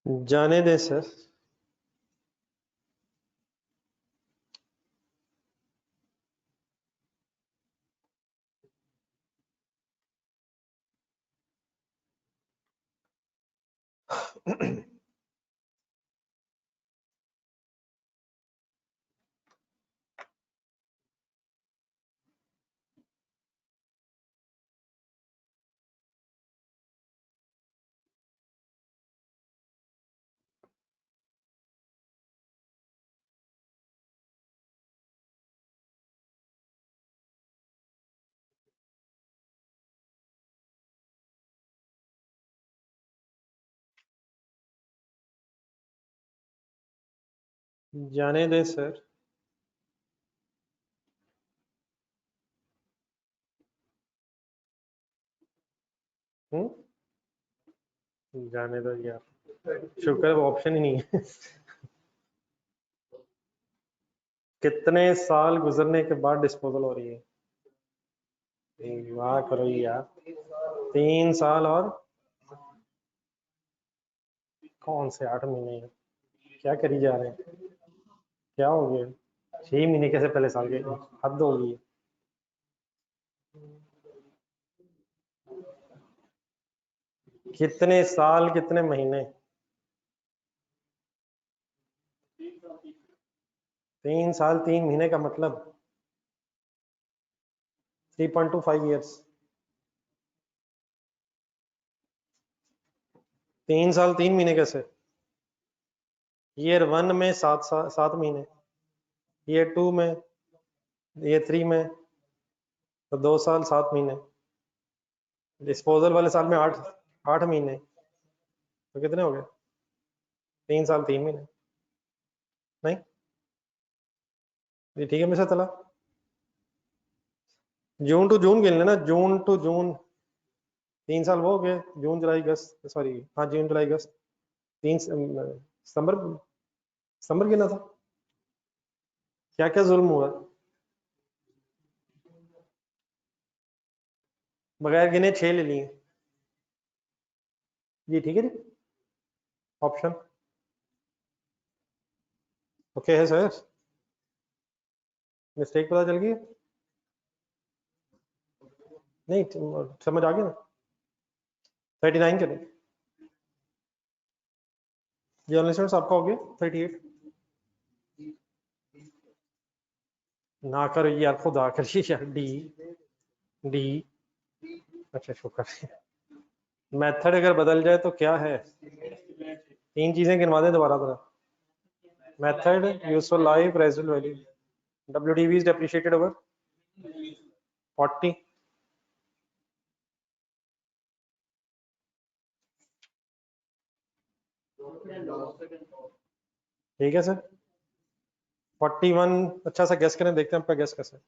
जाने दें सर। जाने दें सर। जाने दो यार, शुक्र है ऑप्शन ही नहीं है। कितने साल गुजरने के बाद डिस्पोजल हो रही है? वाह करो यार। 3 साल और कौन से 8 महीने हैं? क्या करी जा रहे हैं? क्या हो गया? 6 महीने कैसे पहले साल के? हद होगी। कितने साल कितने महीने? 3 साल 3 महीने का मतलब 3.25 ईयर्स। 3 साल 3 महीने कैसे? ईयर 1 में 7 महीने, ईयर 2 में, ईयर 3 में, तो 2 साल 7 महीने। डिस्पोजल वाले साल में 8 8 महीने, तो कितने हो गए? 3 साल 3 महीने। नहीं, ये ठीक है मिस्टर तला। जून टू जून गिन लेना, जून टू जून। 3 साल वो हो गए, जून जुलाई अगस्त, सॉरी हाँ जून जुलाई अगस्त। सितंबर, सितंबर गिना था। क्या क्या जुल्म हुआ? बगैर गिने 6 ले लिए। जी ठीक है जी। ऑप्शन ओके है सर। मिस्टेक पता चल गई? नहीं समझ आ गया ना। 39 चले। जर्नलिस्ट आपका हो गया 38। ना कर यार, खुदा करिए यार। D, D. अच्छा शुक्र है। मेथड अगर बदल जाए तो क्या है? 3 चीजें गिनवा दें दोबारा तरह। Method, useful life, residual value. WDV is depreciated over 40। ठीक है सर। 41। अच्छा सा गेस करें, देखते हैं आपका गेस कैसे।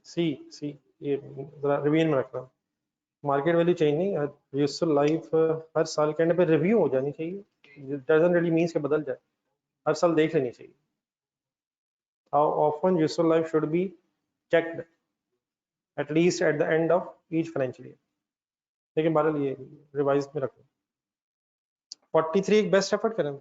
सी, सी। ये रिवीजन में रख रहा हूँ। मार्केट वैल्यू चेंज नहीं, यूजफुल लाइफ हर साल के एंड पे रिव्यू हो जानी चाहिए। डजंट रियली मींस के बदल जाए, हर साल देख लेनी चाहिए। How often useful life should be checked at least at the end of each financial year. लेकिन बहरहाल ये रिवाइज में रखो। 43 एक बेस्ट एफर्ट करें।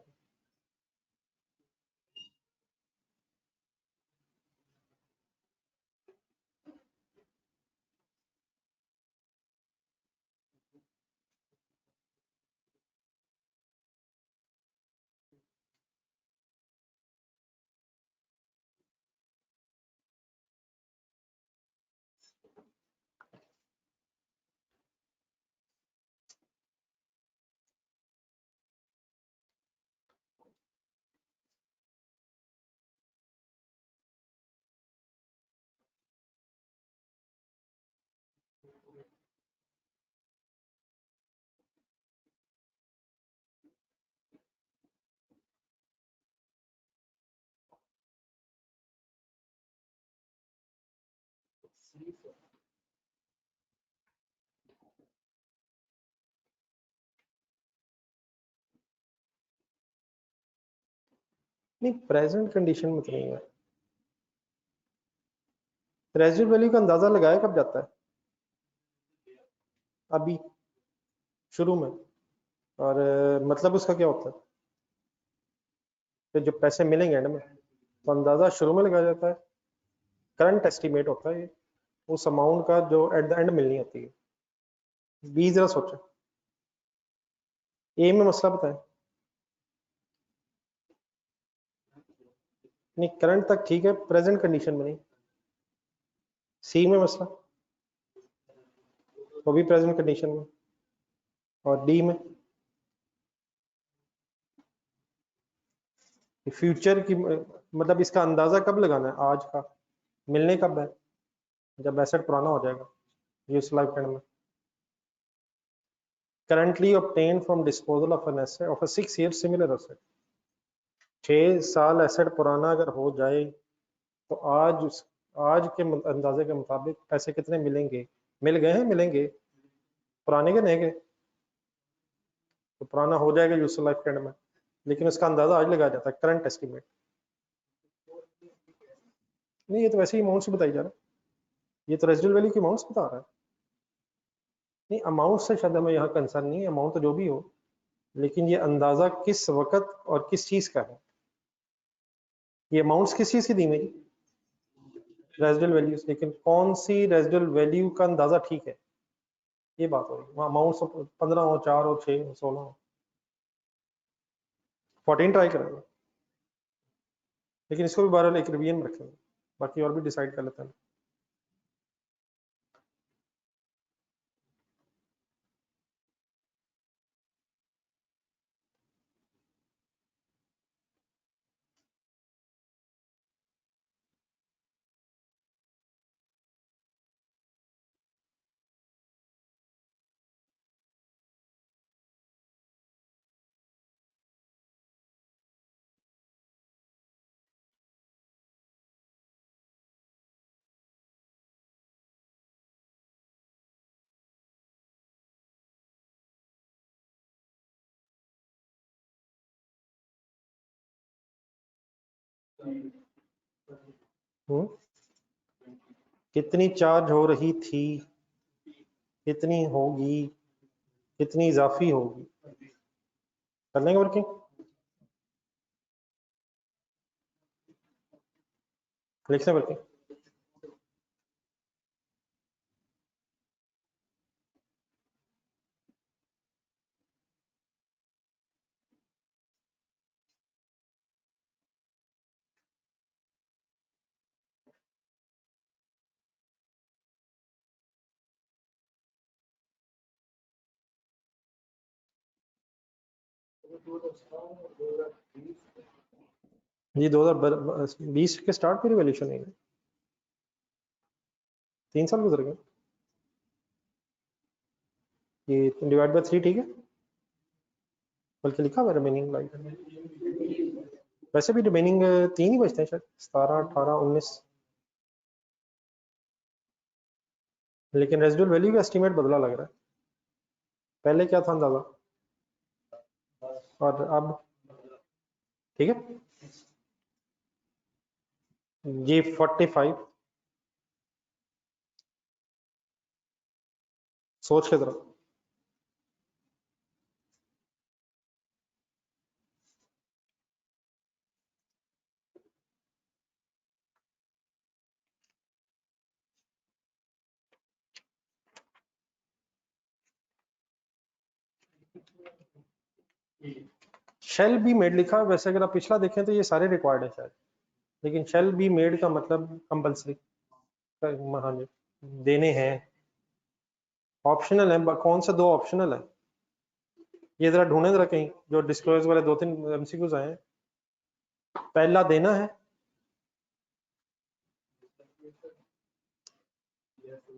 नहीं, प्रेजेंट कंडीशन में तो नहीं है। रेजिडुअल वैल्यू का अंदाजा लगाया कब जाता है? अभी शुरू में। और मतलब उसका क्या होता है कि जो पैसे मिलेंगे एंड में, तो अंदाजा शुरू में लगाया जाता है। करंट एस्टिमेट होता है ये उस अमाउंट का जो एट द एंड मिलनी होती है। बी जरा सोचो, ए में मसला बताएं। नहीं, करंट तक ठीक है, प्रेजेंट कंडीशन में नहीं। सी में मसला, वो भी प्रेजेंट कंडीशन में। और डी में फ्यूचर की, मतलब इसका अंदाजा कब लगाना है? आज का मिलने कब है? जब एसेट पुराना हो जाएगा, यूज लाइफ एंड में। Currently obtain from disposal of an asset of a 6 year similar asset. 6 साल एसेट पुराना अगर हो जाए तो आज के अंदाजे के मुताबिक पैसे कितने मिलेंगे? मिल गए हैं, मिलेंगे, पुराने के नए के? तो पुराना हो जाएगा यूजफुल लाइफ एंड में, लेकिन उसका अंदाजा आज लगाया जाता है, करंट एस्टिमेट। नहीं, ये तो वैसे ही अमाउंट से बताई जा रहा है, ये तो रेजिडुअल वैल्यू की अमाउंट बता रहा है। नहीं, अमाउंट से शायद हमें यहाँ कंसर्न नहीं है, अमाउंट तो जो भी हो, लेकिन ये अंदाजा किस वक्त और किस चीज का है? ये अमाउंट्स किस चीज की दी हुई? रेजिडुअल वैल्यूज, लेकिन कौन सी रेजिडुअल वैल्यू का अंदाजा ठीक है, ये बात हो रही है। वहाँ अमाउंट 15 हो, 4 हो, 6 हो, 16 हो, 14 ट्राई करेंगे, लेकिन इसको भी बहरहाल एक रिवीजन में रखेंगे, बाकी और भी डिसाइड कर लेते हैं। कितनी चार्ज हो रही थी, कितनी होगी, कितनी इजाफी होगी? कर लेंगे वर्किंग? लिख लें वर्किंग? जी 2020 के स्टार्ट में रिवॉल्यूशन नहीं है, 3 साल गुजर गए। ये डिवाइड बाय 3 ठीक है, बल्कि लिखा हुआ रिमेनिंग लाइफ, वैसे भी रिमेनिंग 3 ही बचते हैं शायद, 17, 18, 19। लेकिन रेजिडुअल वैल्यू का एस्टीमेट बदला लग रहा है, पहले क्या था अंदाजा और अब? ठीक है जी। 45 सोच के तरफ। शेल बी मेड लिखा है, वैसे अगर आप पिछला देखें तो ये सारे रिक्वायर्ड है शायद, लेकिन शेल बी मेड का मतलब कंपलसरी, हाँ जी, देने हैं। ऑप्शनल है, कौन से 2 ऑप्शनल है? ये जरा ढूंढे जरा कहीं, जो डिस्क्लोज वाले 2-3 एमसीक्यूज आए हैं। पहला देना है,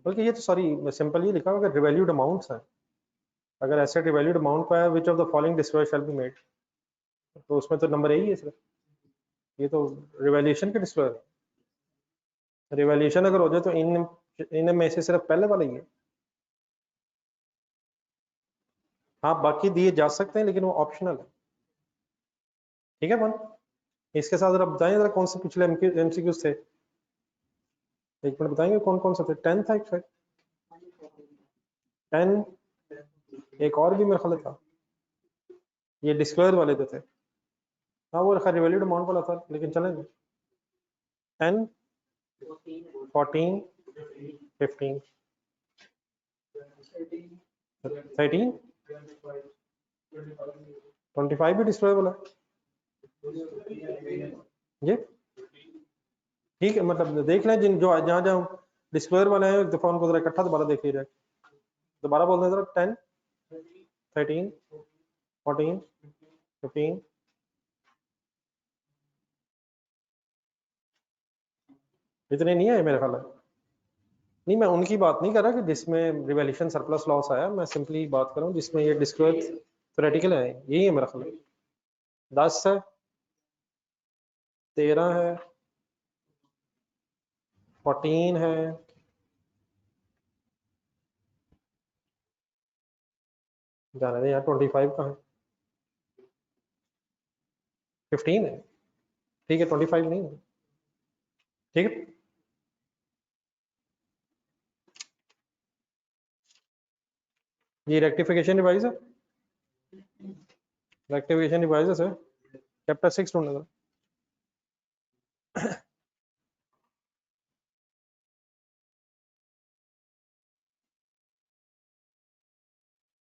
बल्कि ये तो सॉरी सिंपल ये लिखा होगा रिवैल्यूड अमाउंट्स है। अगर एसेट रिवैल्यूड अमाउंट का है, विच of the following disclose shall be made, तो उसमें तो नंबर यही है सिर्फ, ये तो रिवैल्यूएशन के डिस्क्लोज है। रिवैल्यूएशन अगर हो जाए तो इन में से सिर्फ पहले वाला ही है। हाँ, बाकी दिए जा सकते हैं लेकिन वो ऑप्शनल है। ठीक है वन, इसके साथ जरा बताएं जरा कौन से पिछले एमसीक्यूज थे, एक मिनट बताएंगे कौन कौन सा थे। 10 था एक 10, एक और भी मेरे ख्याल था, ये डिस्क्लोजर वाले जो थे। हाँ वो खैर वैल्यूड अमाउंट वाला था, लेकिन चलेंगे। 10, 14, 15, 13, 25 भी डिस्क्लोजर वाला ये ठीक है। मतलब देख लें जिन जो जहाँ जहाँ डिस्क्लोजर वाले हैं, एक दफा उनको जरा इकट्ठा दोबारा देख लीजिए। दोबारा बोल दें जरा। 10, 13, 14, 15, इतने नहीं है मेरे ख्याल है। नहीं मैं उनकी बात नहीं कर रहा कि जिसमें रिवैल्यूएशन सरप्लस लॉस आया, मैं सिंपली बात कर रहा हूँ जिसमें ये डिस्क्लोज थ्योरेटिकल है, यही है मेरा ख्याल। 10 है, 13 है, 14 है, जाने दें यार 25 का है, 15 है, ठीक है 25 नहीं है, ठीक है। ये रेक्टिफिकेशन डिवाइस है, रेक्टिफिकेशन डिवाइस है। चैप्टर 6 ढूंढना था।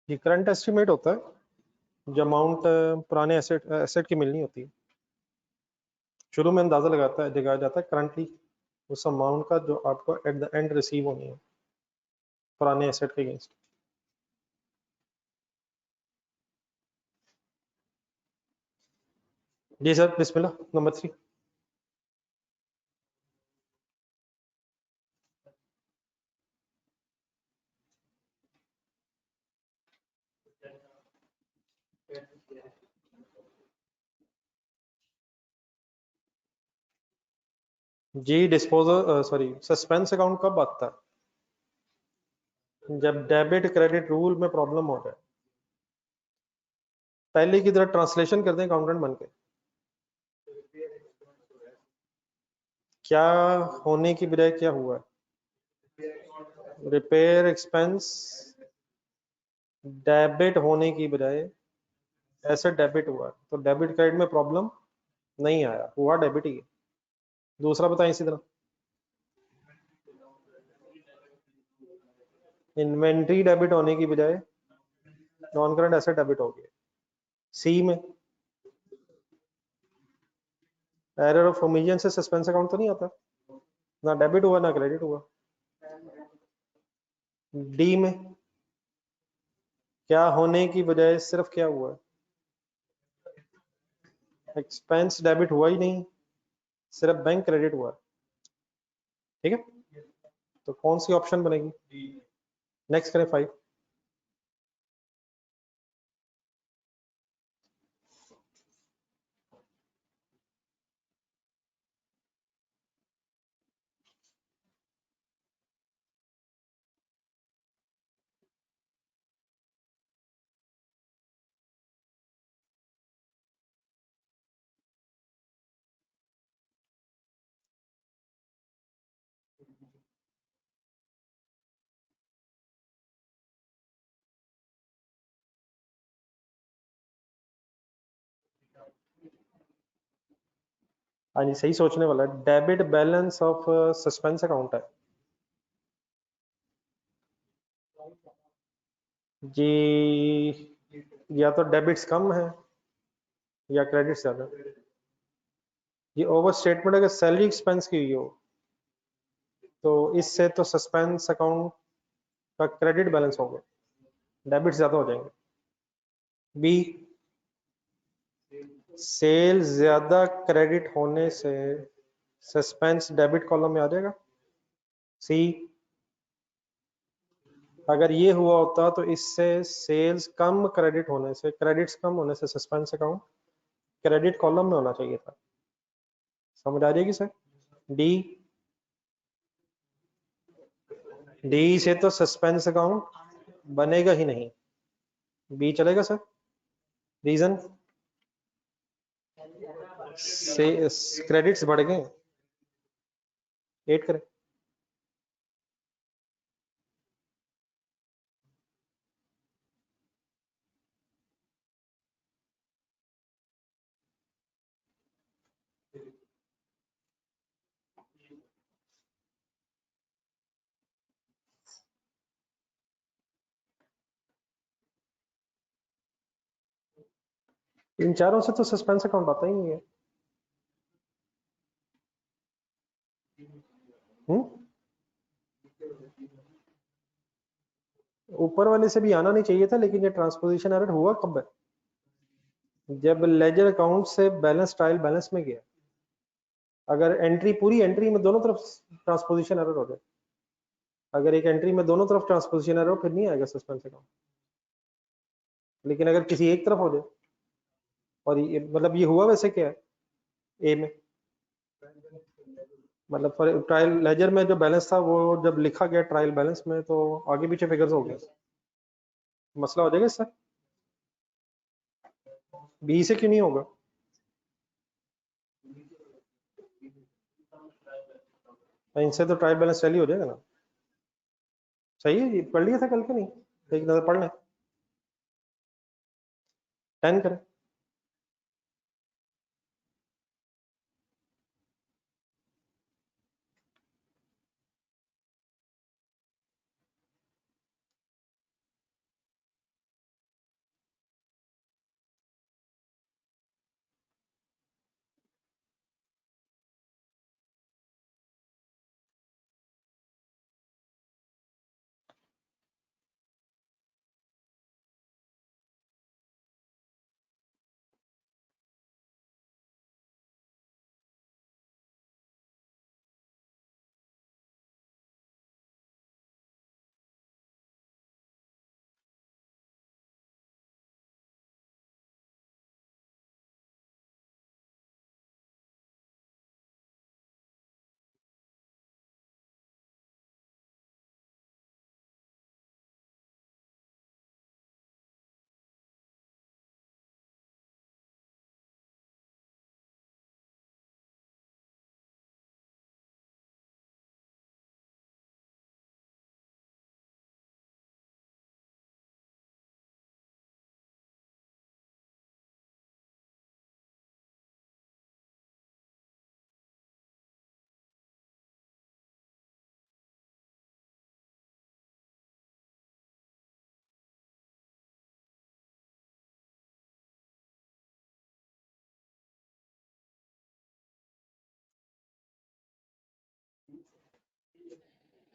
ये करंट एस्टिमेट होता है जो अमाउंट पुराने एसेट की मिलनी होती है। शुरू में अंदाजा लगाया जाता है करंटली उस अमाउंट का जो आपको एट द एंड रिसीव होनी है पुराने एसेट के अगेंस्ट। जी सर, बिस्मिल्लाह। नंबर 3। जी डिस्पोजल सॉरी सस्पेंस अकाउंट कब आता है? जब डेबिट क्रेडिट रूल में प्रॉब्लम हो जाए। पहले की तरह ट्रांसलेशन कर दें अकाउंटेंट बन के। क्या होने की बजाय क्या हुआ है? रिपेयर एक्सपेंस डेबिट होने की बजाय ऐसे डेबिट हुआ, तो डेबिट क्रेडिट में प्रॉब्लम नहीं आया, हुआ डेबिट ही है। दूसरा बताएं इसी तरह। इन्वेंट्री डेबिट होने की बजाय नॉन करंट एसेट डेबिट हो गया। सी में एरर ऑफ ओमिशन से सस्पेंस अकाउंट तो नहीं आता, ना डेबिट हुआ ना क्रेडिट हुआ। डी में क्या होने की बजाय सिर्फ क्या हुआ, एक्सपेंस डेबिट हुआ ही नहीं, सिर्फ बैंक क्रेडिट हुआ। ठीक है, तो कौन सी ऑप्शन बनेगी? नेक्स्ट करें 5। हाँ जी, सही सोचने वाला है। Debit balance of suspense account है जी, या तो डेबिट्स कम है या क्रेडिट ज्यादा। ये ओवर स्टेटमेंट अगर सैलरी एक्सपेंस की हुई हो तो इससे तो सस्पेंस अकाउंट का क्रेडिट बैलेंस हो गया, डेबिट ज्यादा हो जाएंगे। बी, सेल ज्यादा क्रेडिट होने से सस्पेंस डेबिट कॉलम में आ जाएगा। सी, अगर ये हुआ होता तो इससे सेल्स कम क्रेडिट होने से, क्रेडिट्स कम होने से सस्पेंस अकाउंट क्रेडिट कॉलम में होना चाहिए था। समझ आ जाएगी सर? डी, डी से तो सस्पेंस अकाउंट बनेगा ही नहीं। बी चलेगा सर? रीजन से क्रेडिट्स बढ़ गए, 8 करें। इन चारों से तो सस्पेंस अकाउंट आता ही नहीं है। ऊपर वाले से भी आना नहीं चाहिए था, लेकिन ये ट्रांसपोजिशन एरर हुआ कब है? जब लेजर अकाउंट से बैलेंस ट्रायल बैलेंस में गया। अगर एंट्री पूरी एंट्री में दोनों तरफ ट्रांसपोजिशन एरर हो जाए, अगर एक एंट्री में दोनों तरफ ट्रांसपोजिशन एरर फिर नहीं आएगा सस्पेंस अकाउंट। लेकिन अगर किसी एक तरफ हो जाए, और ये मतलब ये हुआ वैसे क्या है ए में, मतलब फॉर ट्रायल लेजर में जो बैलेंस था वो जब लिखा गया ट्रायल बैलेंस में तो आगे पीछे फिगर्स हो गए, मसला हो जाएगा इससे। बी से क्यों नहीं होगा? इनसे तो ट्रायल बैलेंस टैली हो जाएगा ना। सही है, ये पढ़ लिया था कल के नहीं? एक नजर पढ़ लें। 10 करें।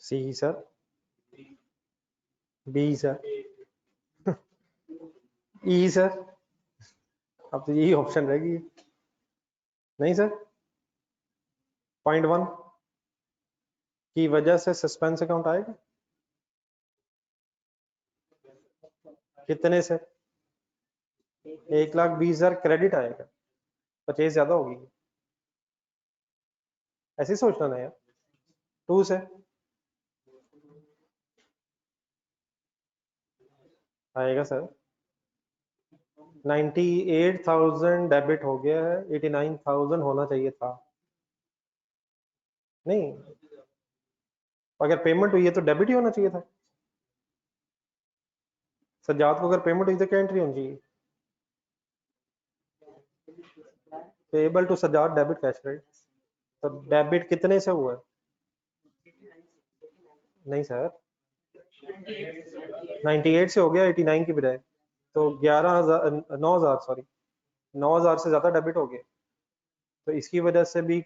सी सर, बी सर, ई सर, अब तो यही ऑप्शन रहेगी। नहीं सर, 0.1 की वजह से सस्पेंस अकाउंट आएगा। कितने से? 1,20,000 क्रेडिट आएगा, परचेज ज्यादा होगी। ऐसे ही सोचना ना यार। 2 से आएगा सर। 98,000 डेबिट हो गया है, 89,000 होना चाहिए था। नहीं, अगर पेमेंट हुई है तो डेबिट ही होना चाहिए था। सज्जाद को अगर पेमेंट हुई तो क्या एंट्री होनी चाहिए? Payable to Sajjad debit cash credit. तो डेबिट कितने से हुआ है? नहीं सर, 98 से हो गया 89 की बजाय, तो 11,000 9,000 सॉरी 9,000 से ज्यादा डेबिट हो गया, तो इसकी वजह से भी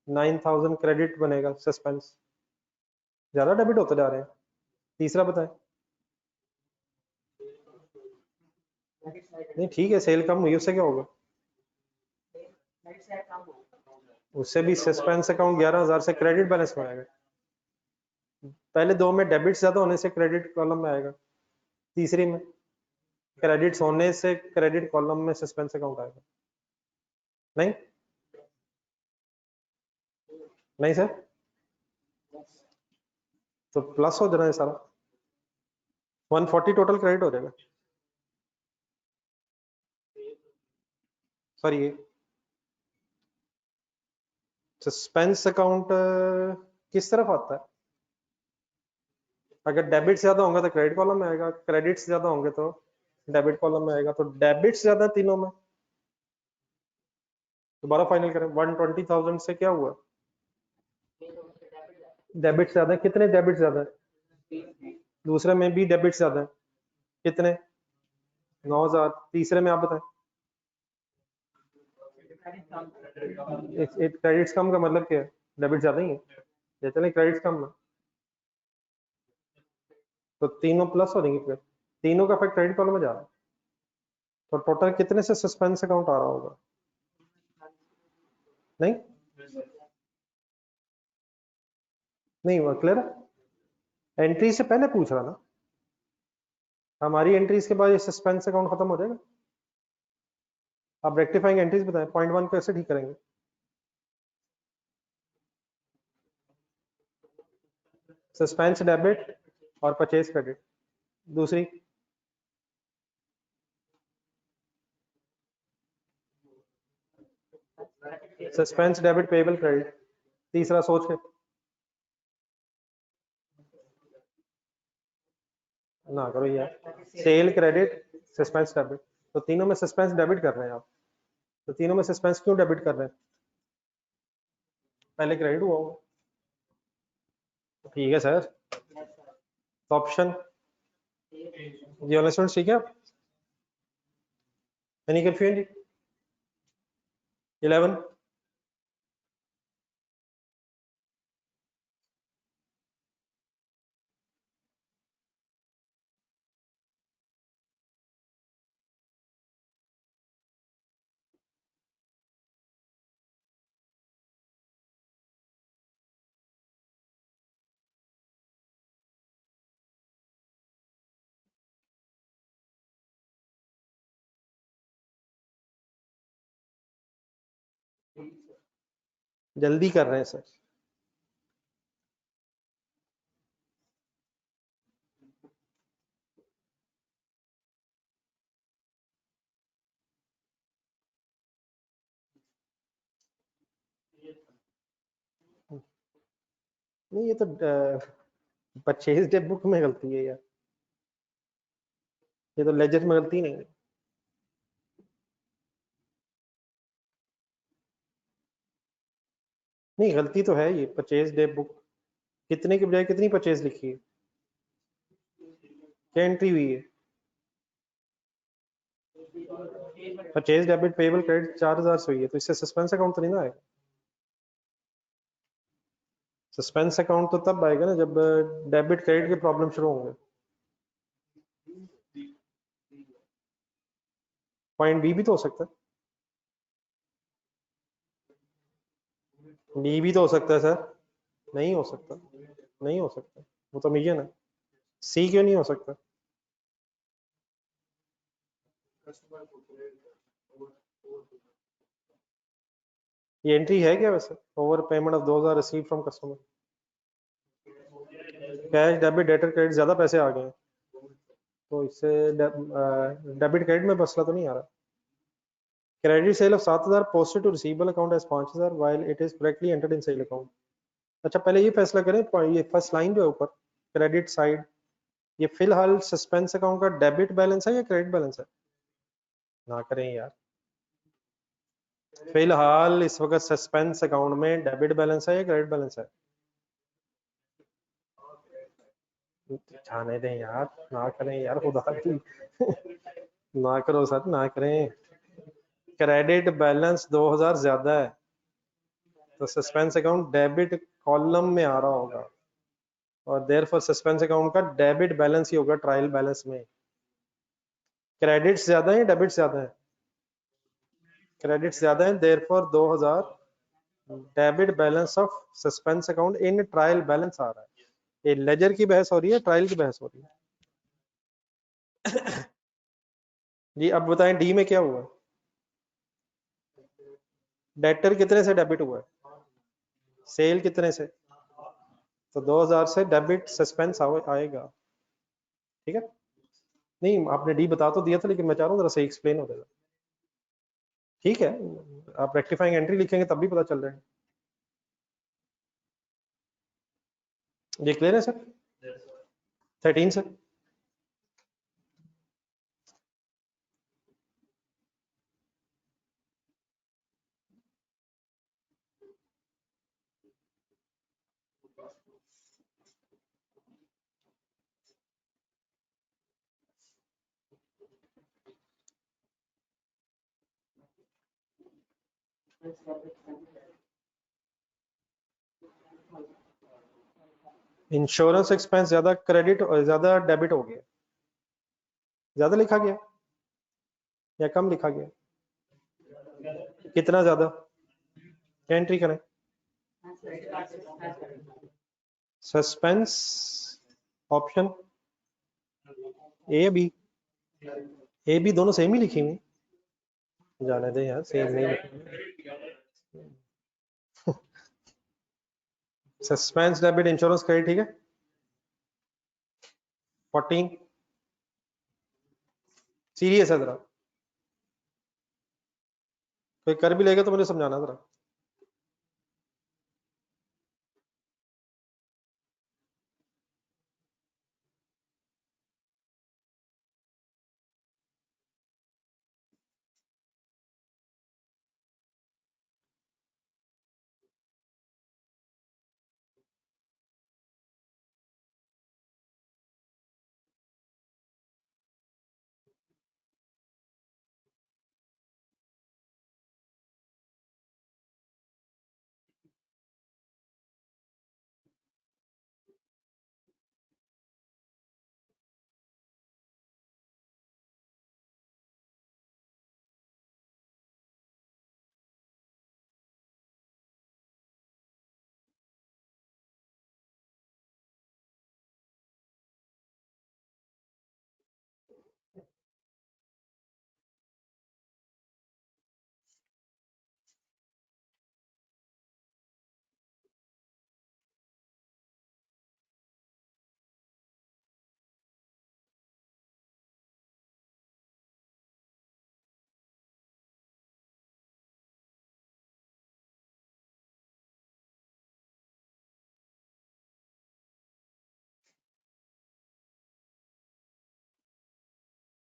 9,000 क्रेडिट बनेगा। सस्पेंस ज्यादा डेबिट होते जा रहे हैं। तीसरा बताएं। नहीं ठीक है, सेल कम हुई, उससे क्या होगा? उससे भी सस्पेंस अकाउंट 11,000 से क्रेडिट बैलेंस में आएगा। पहले दो में डेबिट ज्यादा होने से क्रेडिट कॉलम में आएगा, तीसरी में क्रेडिट्स होने से क्रेडिट कॉलम में सस्पेंस अकाउंट आएगा। नहीं नहीं सर, तो प्लस हो जाना है सारा, 140 टोटल क्रेडिट हो जाएगा। सॉरी ये सस्पेंस अकाउंट किस तरफ आता है? अगर डेबिट ज्यादा होंगे तो क्रेडिट कॉलम में आएगा, क्रेडिट्स ज्यादा होंगे तो डेबिट कॉलम में आएगा। तो डेबिट्स ज्यादा तीनों में। दोबारा फाइनल करें, 120,000 से क्या हुआ? डेबिट ज्यादा है। कितने डेबिट ज्यादा है? दूसरे में भी डेबिट ज्यादा है। कितने? 9,000। तीसरे में आप बताएं। क्रेडिट्स कम का मतलब क्या है? डेबिट ज्यादा ही है। ये चले क्रेडिट्स कम है तो तीनों प्लस हो जाएंगे, फिर तीनों का इफेक्ट क्रेडिट कॉलम में जा रहा है। तो टोटल कितने से सस्पेंस अकाउंट आ रहा होगा? नहीं नहीं हुआ क्लियर? एंट्री से पहले पूछ रहा ना, हमारी एंट्रीज के बाद ये सस्पेंस अकाउंट खत्म हो जाएगा। आप रेक्टिफाइंग एंट्रीज बताएं, पॉइंट 1 कैसे ठीक करेंगे? सस्पेंस डेबिट और परचेज क्रेडिट। दूसरी सस्पेंस डेबिट पेबल क्रेडिट। तीसरा सोच के ना करो यार, सेल क्रेडिट सस्पेंस डेबिट। तो तीनों में सस्पेंस डेबिट कर रहे हैं आप, तो तीनों में सस्पेंस क्यों डेबिट कर रहे हैं? पहले क्रेडिट हुआ होगा। ठीक है सर, तो ऑप्शन ये वाला स्टूडेंट ठीक है आप? Any confusion? 11 जल्दी कर रहे हैं सर। नहीं ये तो परचेज डे बुक में गलती है यार, ये तो लेजर में गलती नहीं है। नहीं गलती तो है, ये परचेज डे बुक कितने की बजाय कितनी परचेज लिखी है? क्या एंट्री हुई है? परचेज डेबिट पेबल क्रेडिट 4,000 से हुई है, तो इससे सस्पेंस अकाउंट तो नहीं ना आएगा। सस्पेंस अकाउंट तो तब आएगा ना जब डेबिट क्रेडिट के प्रॉब्लम शुरू होंगे। पॉइंट बी भी तो हो सकता है, डी भी तो हो सकता है सर। नहीं हो सकता, नहीं हो सकता, वो तो मिलियन है। सी क्यों नहीं हो सकता? ये एंट्री है क्या वैसे? Over payment of 2,000 receive from customer. Cash debit debtor credit ज्यादा पैसे आ गए हैं, तो इससे डेबिट क्रेडिट में मसला तो नहीं आ रहा। Credit sale of 7,000 posted to receivable account as 5,000 while it is correctly entered in sale account. अच्छा पहले ये फैसला करें, ये फर्स्ट लाइन जो है ऊपर क्रेडिट साइड, ये फिलहाल सस्पेंस अकाउंट का डेबिट बैलेंस है या क्रेडिट बैलेंस है? ना करें यार, फिलहाल इस वक्त सस्पेंस अकाउंट में डेबिट बैलेंस है या क्रेडिट बैलेंस है? जाने दें यार, ना करें यार खुदा की ना करो सर, ना करें। क्रेडिट बैलेंस 2,000 ज्यादा है तो सस्पेंस अकाउंट डेबिट कॉलम में आ रहा होगा, और देयरफॉर सस्पेंस अकाउंट का डेबिट बैलेंस ही होगा ट्रायल बैलेंस में। क्रेडिट ज्यादा है डेबिट ज्यादा है? क्रेडिट ज्यादा है, therefore 2,000 debit balance of suspense account in trial balance आ रहा है। ये लेजर की बहस हो रही है, ट्रायल की बहस हो रही है। जी अब बताएं डी में क्या हुआ? डेटर कितने से डेबिट हुआ है? सेल कितने से? तो 2,000 से डेबिट सस्पेंस आएगा। ठीक है, नहीं आपने डी बता तो दिया था, लेकिन मैं चाह रहा हूँ जरा सही एक्सप्लेन हो जाएगा। ठीक है, आप रेक्टिफाइंग एंट्री लिखेंगे तब भी पता चल रहा है। ये क्लियर है सर? 13 सर। इंश्योरेंस एक्सपेंस ज्यादा क्रेडिट और ज्यादा डेबिट हो गया, ज्यादा लिखा गया या कम लिखा गया? कितना ज्यादा? एंट्री करें suspense option A B, A B दोनों सेम ही लिखी हुई, जाने दे यार, सेम नहीं लिखी। सस्पेंस डेबिट इंश्योरेंस क्रेडिट, ठीक है। 14 सीरियस है जरा, कोई कर भी लेगा तो मुझे समझाना जरा।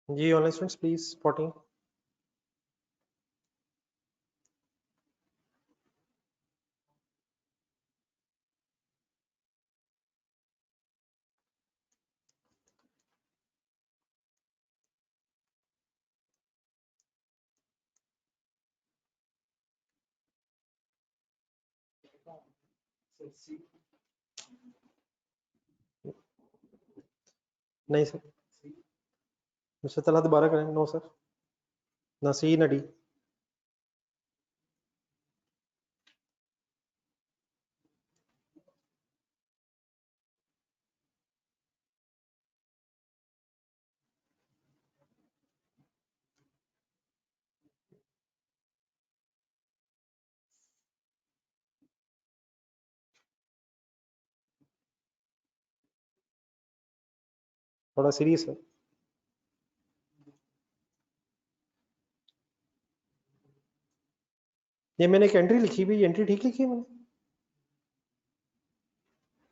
जी ऑनलाइन स्टूडेंट्स प्लीज 14। नहीं सर, मुझसे तला दोबारा करें। नो सर, ना सी ना डी। थोड़ा सीरियस है। ये मैंने एक एंट्री लिखी हुई, एंट्री ठीक लिखी है मैंने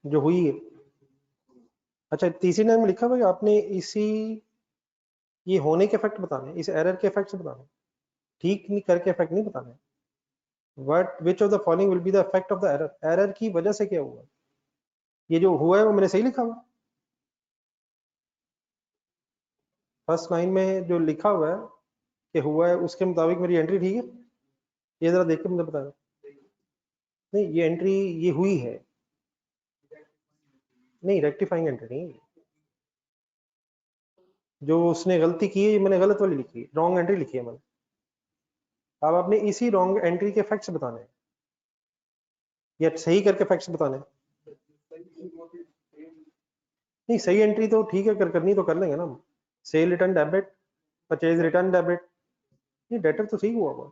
जो हुई है? अच्छा, तीसरी लाइन में लिखा हुआ है आपने इसी, ये होने के इफेक्ट बताने, इस एरर के इफेक्ट्स बताने, ठीक नहीं करके इफेक्ट नहीं बताने। What which of the following will be the effect of the error, error की वजह से क्या हुआ? ये जो हुआ है वो मैंने सही लिखा हुआ? फर्स्ट लाइन में जो लिखा हुआ है कि हुआ है उसके मुताबिक मेरी एंट्री ठीक है? ये जरा देख के मुझे बताना। नहीं, ये एंट्री ये हुई है, नहीं रेक्टिफाइंग एंट्री नहीं, जो उसने गलती की है मैंने गलत वाली लिखी है, रॉन्ग एंट्री लिखी है मैंने। अब आपने इसी रॉन्ग एंट्री के फैक्ट्स बताने हैं या सही करके फैक्ट्स बताने हैं? नहीं, सही एंट्री तो ठीक है, करनी तो कर लेंगे ना हम। Cell return debit, purchase return debit, नहीं डेटर तो सही हुआ हुआ।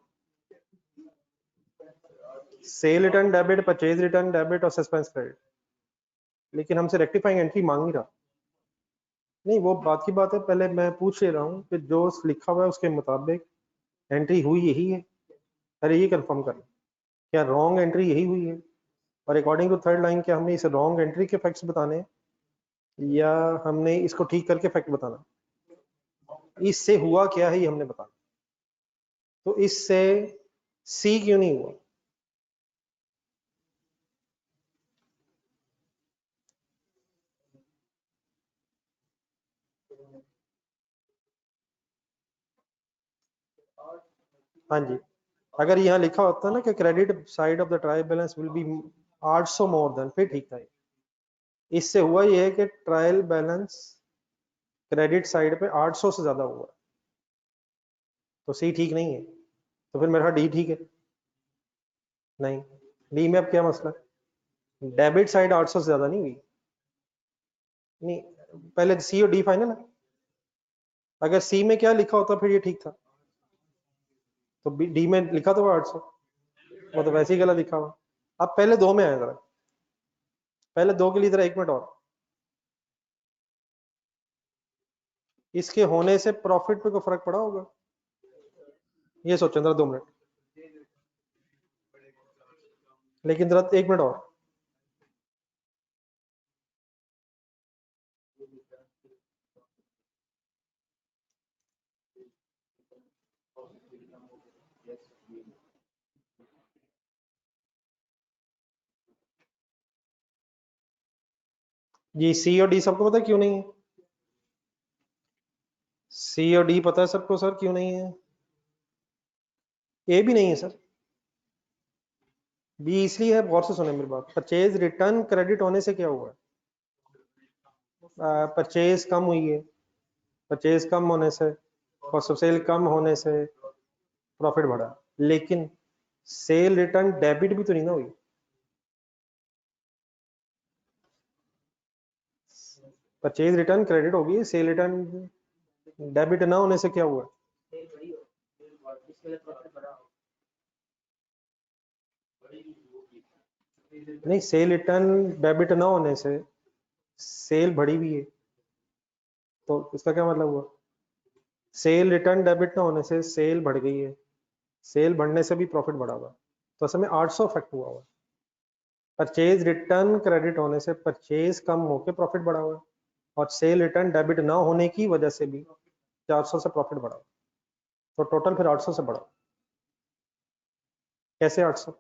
Cell return debit, purchase return debit और सस्पेंस क्रेडिट, लेकिन हमसे रेक्टिफाइंग एंट्री मांग नहीं रहा। नहीं वो बात की बात है, पहले मैं पूछ ले रहा हूँ कि जो लिखा हुआ है उसके मुताबिक एंट्री हुई यही है। अरे ये कंफर्म कर, क्या रॉन्ग एंट्री यही हुई है? और अकॉर्डिंग टू थर्ड लाइन क्या हमने इसे रॉन्ग एंट्री के फैक्ट्स बताने हैं या हमने इसको ठीक करके फैक्ट बताना, इससे हुआ क्या है ये हमने बताना। तो इससे सी क्यों नहीं हुआ? हाँ जी, अगर यहाँ लिखा होता ना कि credit side of the trial balance will be 800 more than, फिर ठीक था। इससे हुआ ये है कि ट्रायल बैलेंस क्रेडिट साइड पे 800 से ज्यादा हुआ, तो सी ठीक नहीं है। तो फिर मेरा डी ठीक है? नहीं, डी में अब क्या मसला है? डेबिट साइड 800 से ज्यादा नहीं हुई। नहीं, पहले सी और डी फाइनल है। अगर सी में क्या लिखा होता फिर ये ठीक था, तो डी में लिखा तो 800, वो तो वैसे ही गलत लिखा हुआ। अब पहले दो में आया जरा, पहले दो के लिए जरा 1 मिनट और। इसके होने से प्रॉफिट पे कोई फर्क पड़ा होगा? ये सोचो जरा 2 मिनट, लेकिन जरा 1 मिनट और। जी सी और डी सबको पता है क्यों नहीं है? सी और डी पता है सबको सर क्यों नहीं है? ए भी नहीं है सर। बी इसलिए है, गौर से सुने मेरी बात, परचेज रिटर्न क्रेडिट होने से क्या हुआ है? परचेज कम हुई है, परचेज कम होने से, कॉस्ट ऑफ सेल कम होने से प्रॉफिट बढ़ा, लेकिन सेल रिटर्न डेबिट भी तो नहीं ना हुई। परचेज रिटर्न क्रेडिट होगी, सेल रिटर्न डेबिट ना होने से क्या हुआ? नहीं, सेल रिटर्न डेबिट ना होने से सेल बढ़ी हुई है, तो इसका क्या मतलब हुआ? सेल रिटर्न डेबिट ना होने से सेल बढ़ गई है, सेल बढ़ने से भी प्रॉफिट बढ़ा हुआ, तो असल में 800 इफेक्ट हुआ हुआ। परचेज रिटर्न क्रेडिट होने से परचेज कम होकर प्रॉफिट बढ़ा हुआ है, और सेल रिटर्न डेबिट ना होने की वजह से भी 400 से प्रॉफिट बढ़ा, तो टोटल फिर 800 से बढ़ा। कैसे 800?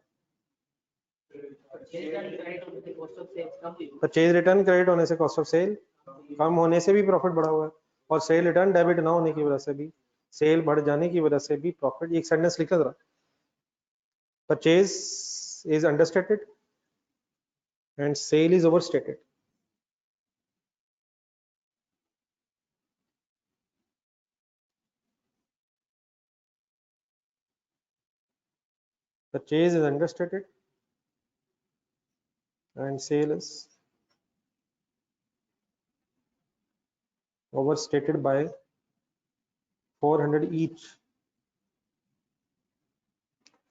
परचेज रिटर्न क्रेडिट होने से कॉस्ट ऑफ सेल कम होने से भी प्रॉफिट बढ़ा हुआ है, और सेल रिटर्न डेबिट ना होने की वजह से भी, सेल बढ़ जाने की वजह से भी प्रॉफिट। एक सेंटेंस लिखा जरा, purchase is understated and sale is overstated. Purchase is understated and sale is overstated by 400 each।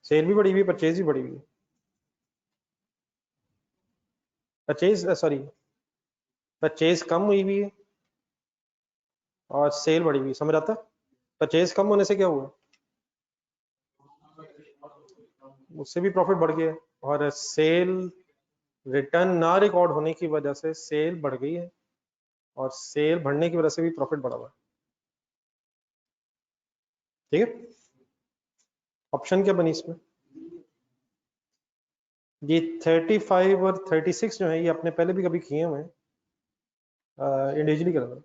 Cell भी बढ़ी हुई, परचेज भी बढ़ी हुई। परचेज सॉरी, परचेज कम हुई हुई है और सेल बढ़ी हुई, समझ आता है? परचेज कम होने से क्या हुआ? उससे भी प्रॉफिट बढ़ गया, और सेल रिटर्न ना रिकॉर्ड होने की वजह से सेल बढ़ गई है, और सेल बढ़ने की वजह से भी प्रॉफिट बढ़ा हुआ है। ठीक है, ऑप्शन क्या बनी इसमें? ये 35 और 36 जो है ये अपने पहले भी कभी किए हुए हैं, इंडिविजुअली करना।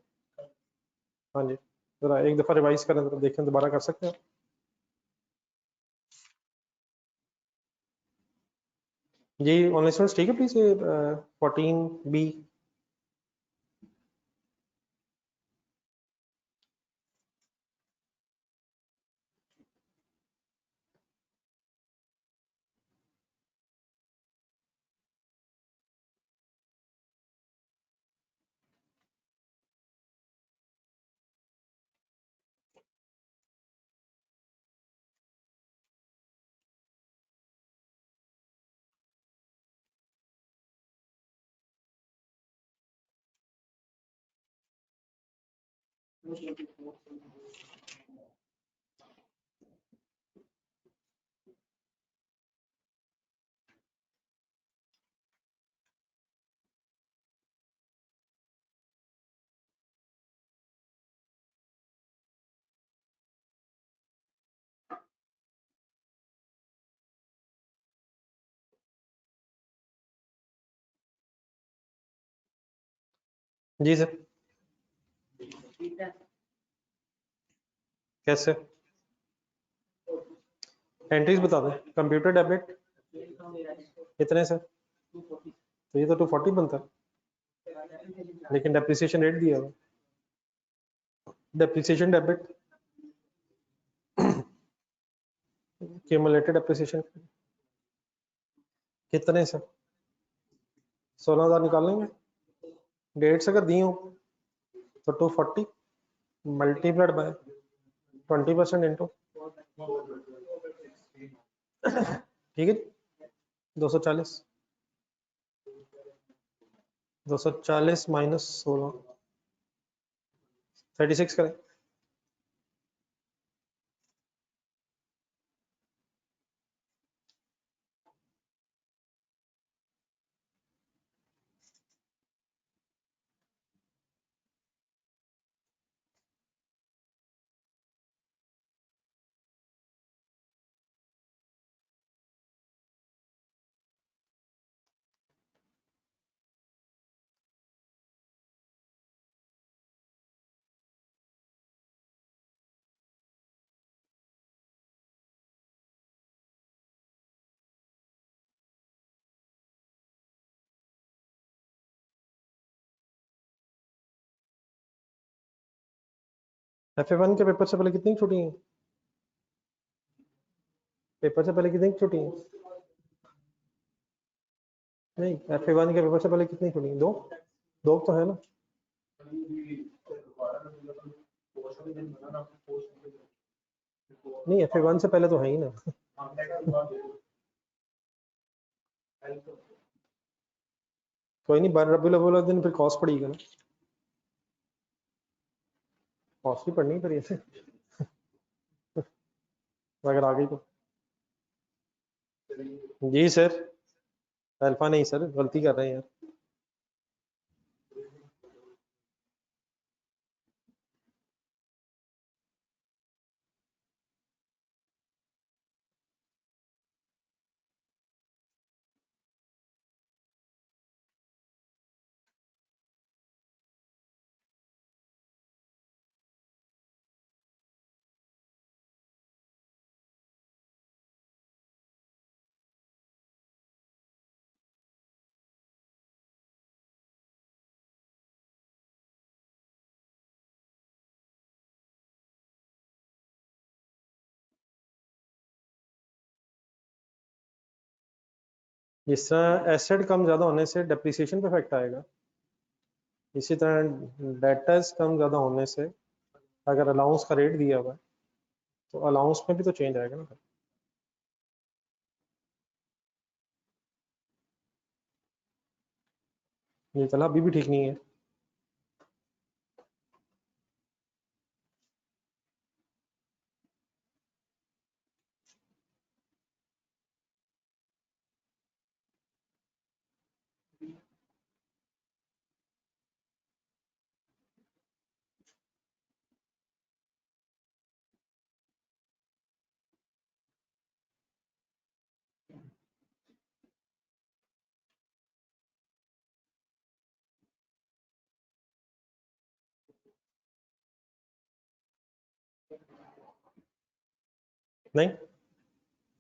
हाँ जी, जरा एक दफा रिवाइज करें, जरा देखें, दोबारा कर सकते हैं? जी ऑनलाइन स्टूडेंट्स ठीक है, प्लीज 14B। जी सर, कैसे एंट्रीज बता दें। कंप्यूटर डेबिट कितने सर? तो ये तो 240 बनता है, लेकिन डेप्रिसिएशन रेट दिया हुआ। डेप्रिसिएशन डेबिट क्यूमुलेटेड डेप्रिसिएशन कितने सर? 16,000 निकाल लेंगे। डेट्स अगर दी हो तो 240 मल्टीप्लाइड बाय 20% इंटू, ठीक है 240 माइनस 16 36 करें। FA1 के पेपर से पहले कितनी छुट्टी है? पेपर से पहले कितनी छुट्टी है? नहीं, FA1 के पेपर से पहले कितनी छुट्टी है? दो तो है ना। नहीं, FA1 से पहले तो है ही ना। कोई नहीं, 12 रबीउल अव्वल दिन फिर कॉस्ट पड़ेगा ना, कॉस्ट ही पड़नी पड़ी ऐसे अगर आ गई तो। जी सर, अल्फा नहीं सर, गलती कर रहे हैं यार। जिस तरह एसेट कम ज्यादा होने से डेप्रिसिएशन पे इफेक्ट आएगा, इसी तरह डेटर्स कम ज्यादा होने से अगर अलाउंस का रेट दिया हुआ है तो अलाउंस में भी तो चेंज आएगा ना। ये चला अभी भी ठीक नहीं है। नहीं,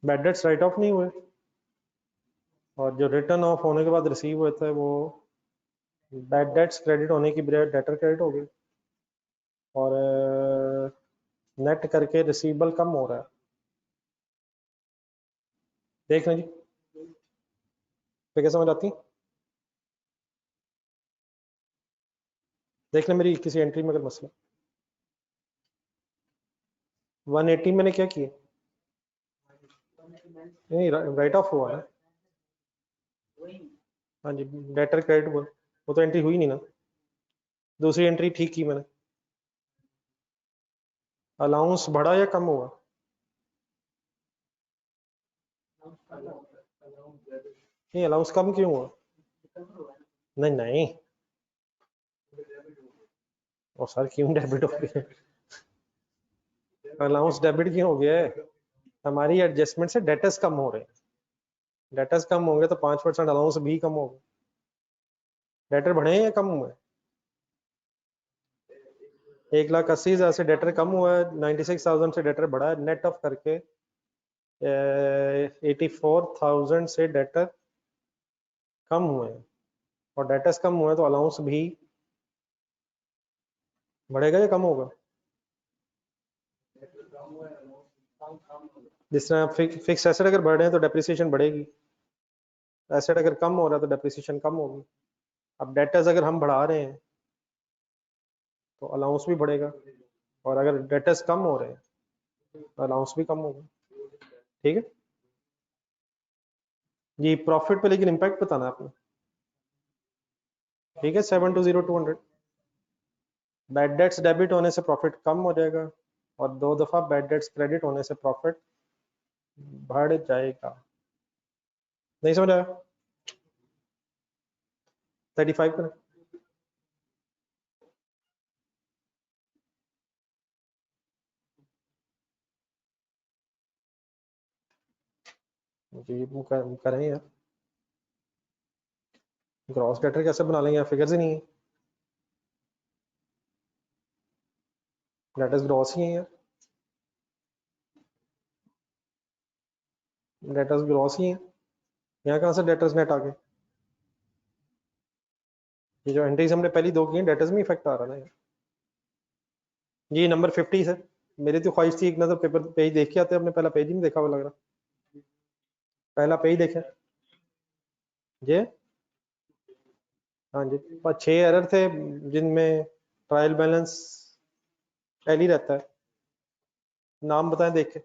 बैड डेट्स राइट ऑफ नहीं हुए, और जो रिटर्न ऑफ होने के बाद रिसीव होता है वो बैड डेट्स क्रेडिट होने की बजाय डेटर क्रेडिट हो गई, और नेट करके रिसीवेबल कम हो रहा है। देख लें जी, फिर क्या समझ आती? देख लें मेरी किसी एंट्री में अगर मसला 180 मैंने क्या किया? नहीं, राइट ऑफ हुआ है। हाँ जी, डेटर क्रेडिट वो तो एंट्री हुई नहीं ना। दूसरी एंट्री ठीक की मैंने। अलाउंस बढ़ा या कम हुआ? नहीं, अलाउंस कम क्यों हुआ? नहीं नहीं, और सर क्यों डेबिट हो गया? अलाउंस डेबिट क्यों हो गया है? हमारी एडजस्टमेंट से डेटर्स कम हो रहे हैं। डेटर्स कम होंगे तो 5% अलाउंस भी कम होगा। डेटर बढ़े हैं या कम हुए? 1,80,000 से डेटर कम हुआ है, 96,000 से डेटर बढ़ा है, नेट ऑफ करके 84,000 से डेटर कम हुए हैं, और डेटर्स कम हुए तो अलाउंस भी बढ़ेगा या कम होगा? जिस तरह फिक्स एसेट अगर बढ़ रहे हैं तो डेप्रिसिएशन बढ़ेगी, एसेट अगर कम हो रहा है तो डेप्रिसिएशन कम होगी। अब डेटर्स अगर हम बढ़ा रहे हैं तो अलाउंस भी बढ़ेगा, और अगर डेटर्स कम हो रहे हैं तो अलाउंस भी कम होगा। ठीक है जी, प्रॉफिट पे लेकिन इम्पैक्ट बताना है आपने। ठीक है, 720,200। बैड डेट्स डेबिट होने से प्रॉफिट कम हो जाएगा, और 2 दफा बैड डेट्स क्रेडिट होने से प्रॉफिट बढ़ जाएगा। नहीं समझ आया? 35 करें। जी करें यार, ग्रॉस डेटर कैसे बना लेंगे, फिगर्स ही नहीं है, डेटर्स ग्रॉस ही है यार, डेटर्स ग्रॉस ही है, यहाँ कहाँ से डेटर्स नेट आ गए? ये जो एंट्रीज हमने पहली दो की हैं, डेटर्स में इफेक्ट आ रहा है ना यार। ये नंबर 50 है, मेरी तो ख्वाहिश थी एक नजर पेपर पेज देख के आते, अपने पहला पेज ही नहीं देखा हुआ लग रहा। पहला पेज देखें ये, हाँ जी, 6 एरर थे जिनमें ट्रायल बैलेंस टैली रहता है, नाम बताएं देख के।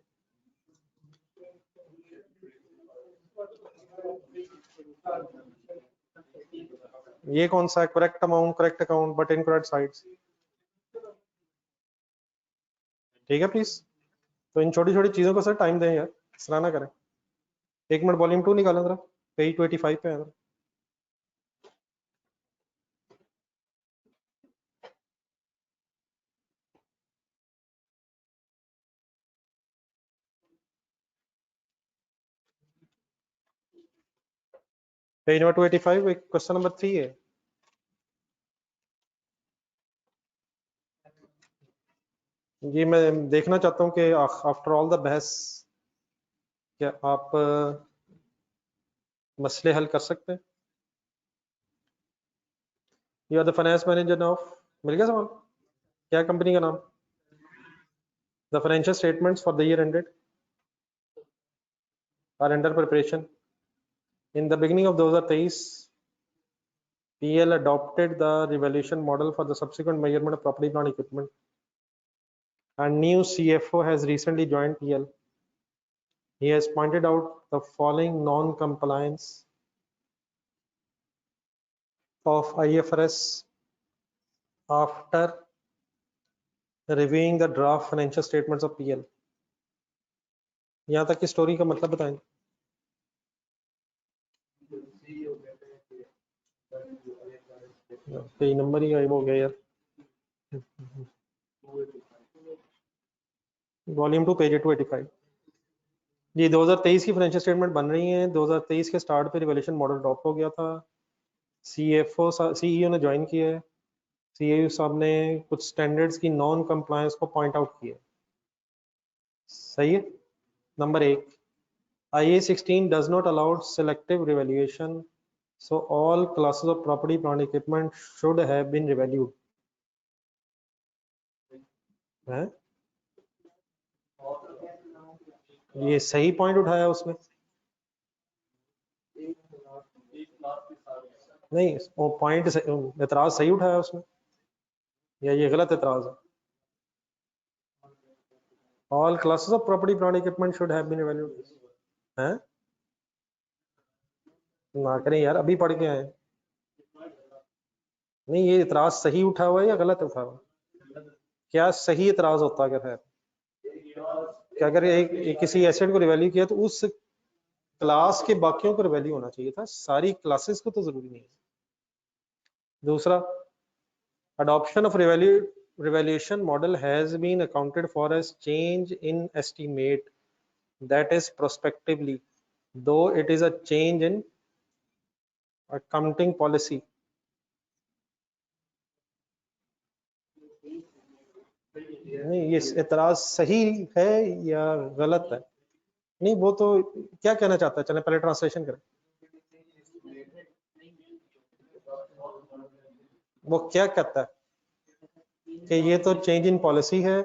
ये कौन सा है? Correct amount, correct account but incorrect sites. ठीक है प्लीज, तो इन छोटी छोटी चीजों को सर टाइम दें यार, इस तरह ना करें। 1 मिनट वॉल्यूम 2 निकालें जरा, पेज 25 पे है जरा। पेज नंबर 285, क्वेश्चन नंबर 3 है। जी मैं देखना चाहता हूँ कि आफ्टर ऑल द बहस क्या आप मसले हल कर सकते हैं। You are the finance manager of, मिल गया सवाल? क्या कंपनी का नाम? The financial statements for the year ended are under preparation. In the beginning of 2023 PL adopted the revaluation model for the subsequent measurement of property plant equipment. A new CFO has recently joined PL. He has pointed out the following non-compliance of IFRS after reviewing the draft financial statements of PL. यहाँ तक की story का मतलब बताएं। Page number ही गायब हो गया यार, वॉल्यूम 2 पेज 285। जी 2023 की फाइनेंशियल स्टेटमेंट बन रही है। 2023 के स्टार्ट पे रिवैल्यूएशन मॉडल ड्रॉप हो गया था, CFO CEO ने ज्वाइन किया है, CAU साहब ने कुछ स्टैंडर्ड्स की नॉन कंप्लायंस को पॉइंट आउट किया। सही है। Number 1, IA 16 does not allow selective revaluation, so all classes of property plant equipment should have been revalued. है? ये सही पॉइंट उठाया उसमें? नहीं, वो पॉइंट एतराज सही उठाया उसमें, या ये गलत एतराज है? All classes of property plant equipment should have been revalued. हैं? ना करें यार, अभी पढ़ के आए। नहीं, ये इतराज सही उठा हुआ है या गलत उठा हुआ? क्या सही इतराज होता अगर है कि अगर एक किसी एसेट को रिवैल्यू किया तो उस क्लास के बाकियों को रिवैल्यू होना चाहिए था, सारी क्लासेस को तो जरूरी नहीं है। दूसरा, adoption of revaluation model has been accounted for as change in estimate, that is prospectively, though it is a change in accounting policy. नहीं, ये एतराज सही है या गलत है? नहीं, वो तो क्या कहना चाहता है, चले पहले ट्रांसलेशन करें। वो क्या कहता है कि ये तो चेंज इन पॉलिसी है,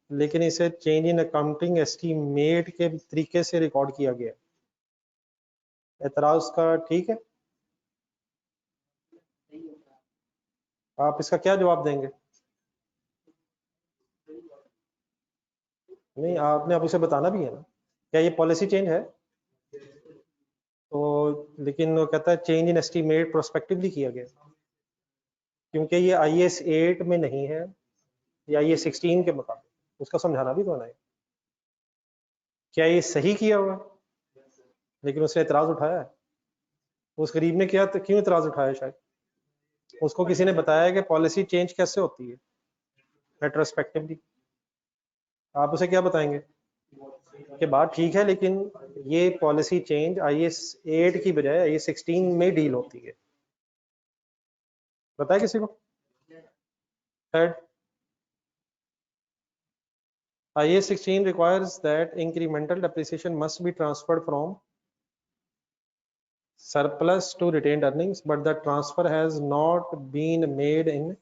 लेकिन इसे चेंज इन अकाउंटिंग एस्टीमेट के तरीके से रिकॉर्ड किया गया है। एतराज उसका ठीक है, आप इसका क्या जवाब देंगे? नहीं, आपने अब उसे बताना भी है ना, क्या ये पॉलिसी चेंज है? तो लेकिन वो कहता है चेंज इन एस्टीमेट प्रोस्पेक्टिवली किया गया, क्योंकि ये IAS 8 में नहीं है या IAS 16 के मुताबिक, उसका समझाना भी तो है। क्या ये सही किया हुआ है? लेकिन उसने एतराज उठाया है। उस गरीब ने क्या, क्यों एतराज उठाया? शायद उसको किसी ने बताया कि पॉलिसी चेंज कैसे होती है रेट्रोस्पेक्टिवली। आप उसे क्या बताएंगे कि बात ठीक है, लेकिन ये पॉलिसी चेंज IAS 8 की बजाय IAS 16 में डील होती है? बताए किसी को? Third, IAS 16 requires that incremental depreciation must be transferred from surplus to retained earnings, but the transfer has not been made in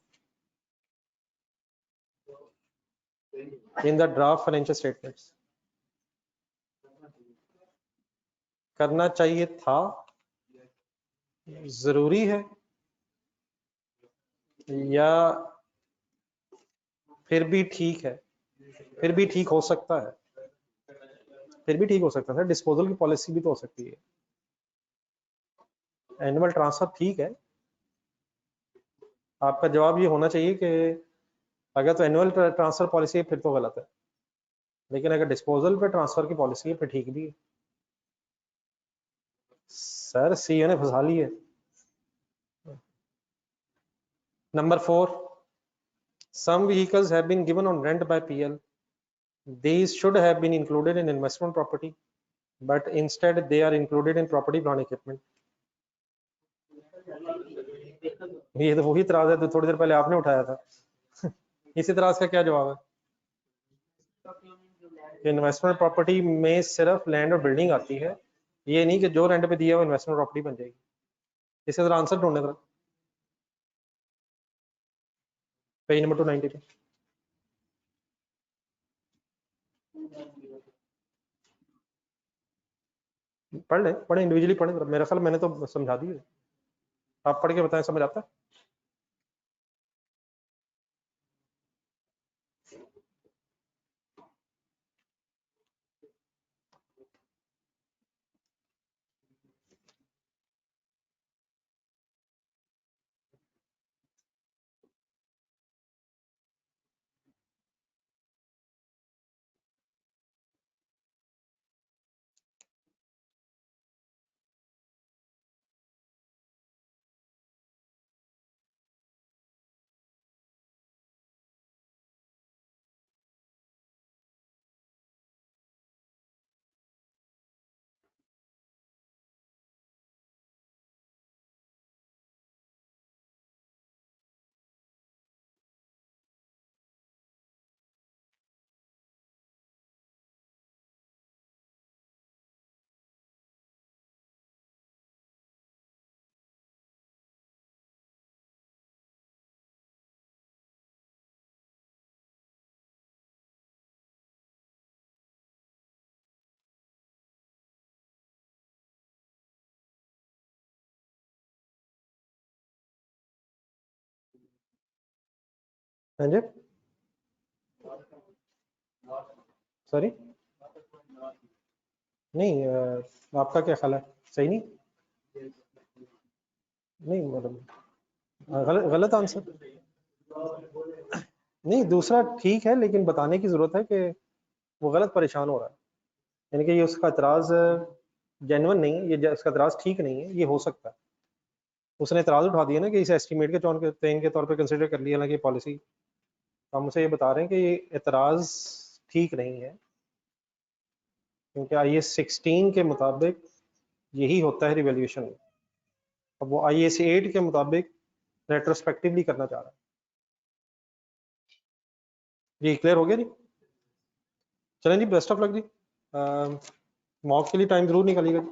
the draft financial statements. करना चाहिए था, जरूरी है, या फिर भी ठीक है? फिर भी ठीक हो सकता है, फिर भी ठीक हो सकता है। डिस्पोजल की पॉलिसी भी तो हो सकती है। एनुअल ट्रांसफर ठीक है, आपका जवाब ये होना चाहिए कि अगर तो एनुअल ट्रांसफर पॉलिसी है फिर तो गलत है, लेकिन अगर डिस्पोजल पे ट्रांसफर की पॉलिसी है फिर ठीक भी है। सर सीए ने फंसा ली है। Number 4, some vehicles have been given on rent by PL. These should have been included in investment property, but instead they are included in property plant equipment. ये तो वही इतराज है तो थोड़ी देर पहले आपने उठाया था। इस इतराज का क्या जवाब है? इन्वेस्टमेंट प्रॉपर्टी में सिर्फ लैंड और बिल्डिंग आती है, ये नहीं कि जो रेंट पे दिया वो इन्वेस्टमेंट प्रॉपर्टी बन जाएगी। इसका जरा आंसर ढूंढने जरा, पेज नंबर 290 पे। पढ़ ले, पढ़े, इंडिविजुअली पढ़े, मेरा ख्याल मैंने तो समझा दी है। आप पढ़ के बताएं, समझ आता है? हाँ जी, सॉरी, नहीं आपका क्या ख्याल है? सही नहीं? नहीं मतलब गलत, गलत आंसर? नहीं, दूसरा ठीक है, लेकिन बताने की जरूरत है कि वो गलत परेशान हो रहा है, यानी कि ये उसका एतराज जेन्युइन नहीं है, ये उसका एतराज ठीक नहीं है, ये हो सकता है। उसने एतराज उठा दिया ना कि इसे एस्टीमेट के तौर पे कंसिडर कर लिया, हालांकि पॉलिसी। हम उसे ये बता रहे हैं कि ये एतराज ठीक नहीं है, क्योंकि IAS 16 के मुताबिक यही होता है रिवैल्यूएशन में। अब वो IAS 8 के मुताबिक रेट्रोस्पेक्टिवली करना चाह रहा है। जी क्लियर हो गया जी? चलें जी, बेस्ट ऑफ लक जी। मॉक के लिए टाइम जरूर निकालिएगा जी।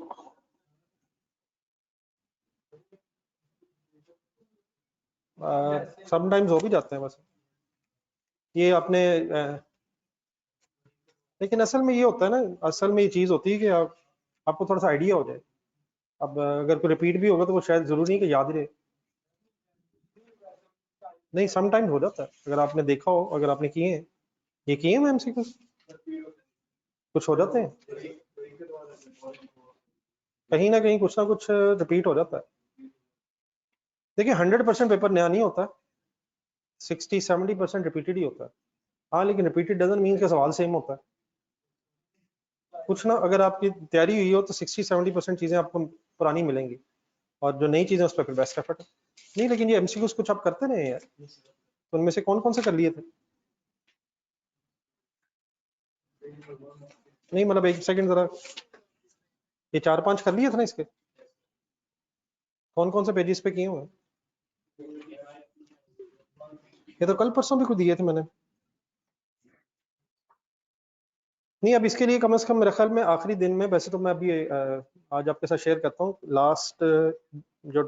समटाइम्स हो भी जाते हैं बस ये आपने लेकिन असल में ये होता है ना, असल में ये चीज़ होती है कि आपको थोड़ा सा आइडिया हो जाए। अब अगर कोई रिपीट भी होगा तो वो शायद जरूरी नहीं कि याद ही रहे। नहीं समटाइम्स हो जाता है, अगर आपने देखा हो, अगर आपने किए हैं, ये किए हैं एमसीक्यू कुछ हो जाते हैं, कहीं ना कुछ रिपीट हो जाता है। देखिए 100% पेपर नया नहीं होता, 60-70% रिपीटेड ही होता है। हाँ लेकिन रिपीटेड डजंट मीन कि सवाल सेम होता है। कुछ ना, अगर आपकी तैयारी हुई हो तो 60-70% चीजें आपको पुरानी मिलेंगी, और जो नई चीजें उस पर फिर बेस्ट एफर्ट है। नहीं लेकिन ये एमसीक्यूज कुछ आप करते रहे यार, तो उनमें से कौन कौन से कर लिए थे? नहीं मतलब एक सेकंड जरा, ये 4-5 कर लिए थे ना इसके? कौन कौन से पेजेस पे किए हुए हैं? ये तो कल परसों भी कुछ दिए थे मैंने। नहीं अब इसके लिए कम से कम मेरे ख्याल में आखिरी दिन में, वैसे तो मैं अभी आज आपके साथ शेयर करता हूँ लास्ट जो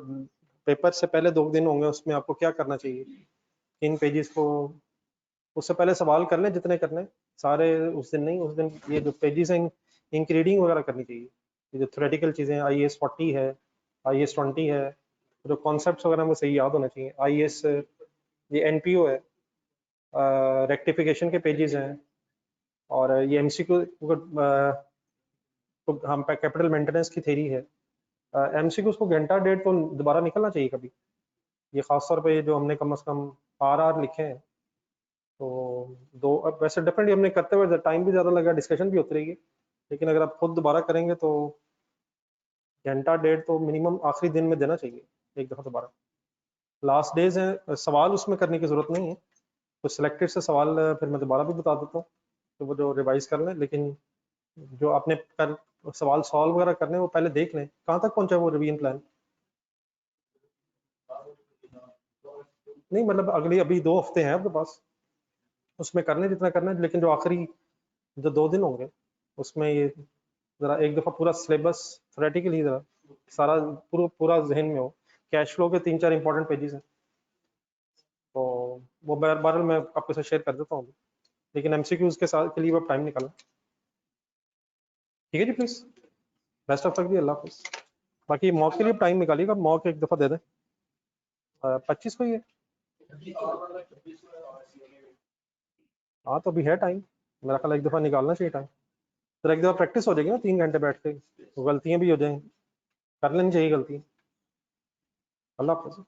पेपर से पहले 2 दिन होंगे उसमें आपको क्या करना चाहिए। इन पेजेस को उससे पहले सवाल कर लें जितने करने, सारे उस दिन नहीं, उस दिन ये जो पेजेस हैं इनकी रीडिंग वगैरह करनी चाहिए। ये जो थ्योरेटिकल चीज़ें IAS 40 है, IAS 20 है, जो कॉन्सेप्ट वगैरह में सही याद होना चाहिए। IAS ये NPO है, रेक्टिफिकेशन के पेजेस हैं, और ये MCQ तो हम कैपिटल मेंटेनेंस की थ्योरी है। MCQ को घंटा डेढ़ तो दोबारा निकलना चाहिए कभी, ये खासतौर पे जो हमने कम से कम RR लिखे हैं। तो दो, अब वैसे डेफिनेटली हमने करते हुए टाइम भी ज़्यादा लगा, डिस्कशन भी होती रहेगी, लेकिन अगर आप खुद दोबारा करेंगे तो घंटा डेढ़ तो मिनिमम आखिरी दिन में देना चाहिए एक दफ़ा दोबारा। लास्ट डेज हैं, सवाल उसमें करने की ज़रूरत नहीं है, तो सिलेक्टेड से सवाल फिर मैं दोबारा भी बता देता हूँ, तो वो जो रिवाइज कर लें। लेकिन जो आपने कर सवाल सॉल्व वगैरह करने वो पहले देख लें कहाँ तक पहुंचा वो रिवीजन प्लान। नहीं मतलब अगली अभी 2 हफ्ते हैं आपके पास, उसमें करने जितना करना है, लेकिन जो आखिरी जो 2 दिन होंगे उसमें ये जरा एक दफा पूरा सिलेबस थ्योरेटिकली जरा सारा पूरा पूरा जहन में हो। कैश फ्लो के 3-4 इंपॉर्टेंट पेजेस हैं, तो वो बार मैं आपके साथ शेयर कर देता हूँ, लेकिन MCQs के साथ के लिए आप टाइम निकालें। ठीक है जी, प्लीज बेस्ट ऑफ लक जी, अल्लाह हाफिज। बाकी मॉक के लिए टाइम निकालिएगा, मॉक एक दफा दे दें। 25 को ही है। हाँ तो अभी है टाइम, मेरा ख्याल एक दफा निकालना चाहिए टाइम, फिर एक दफा प्रैक्टिस हो जाएगी ना 3 घंटे बैठ के, तो गलतियां भी हो जाएंगी, कर लेनी चाहिए गलती। अल्लाह हाफिज।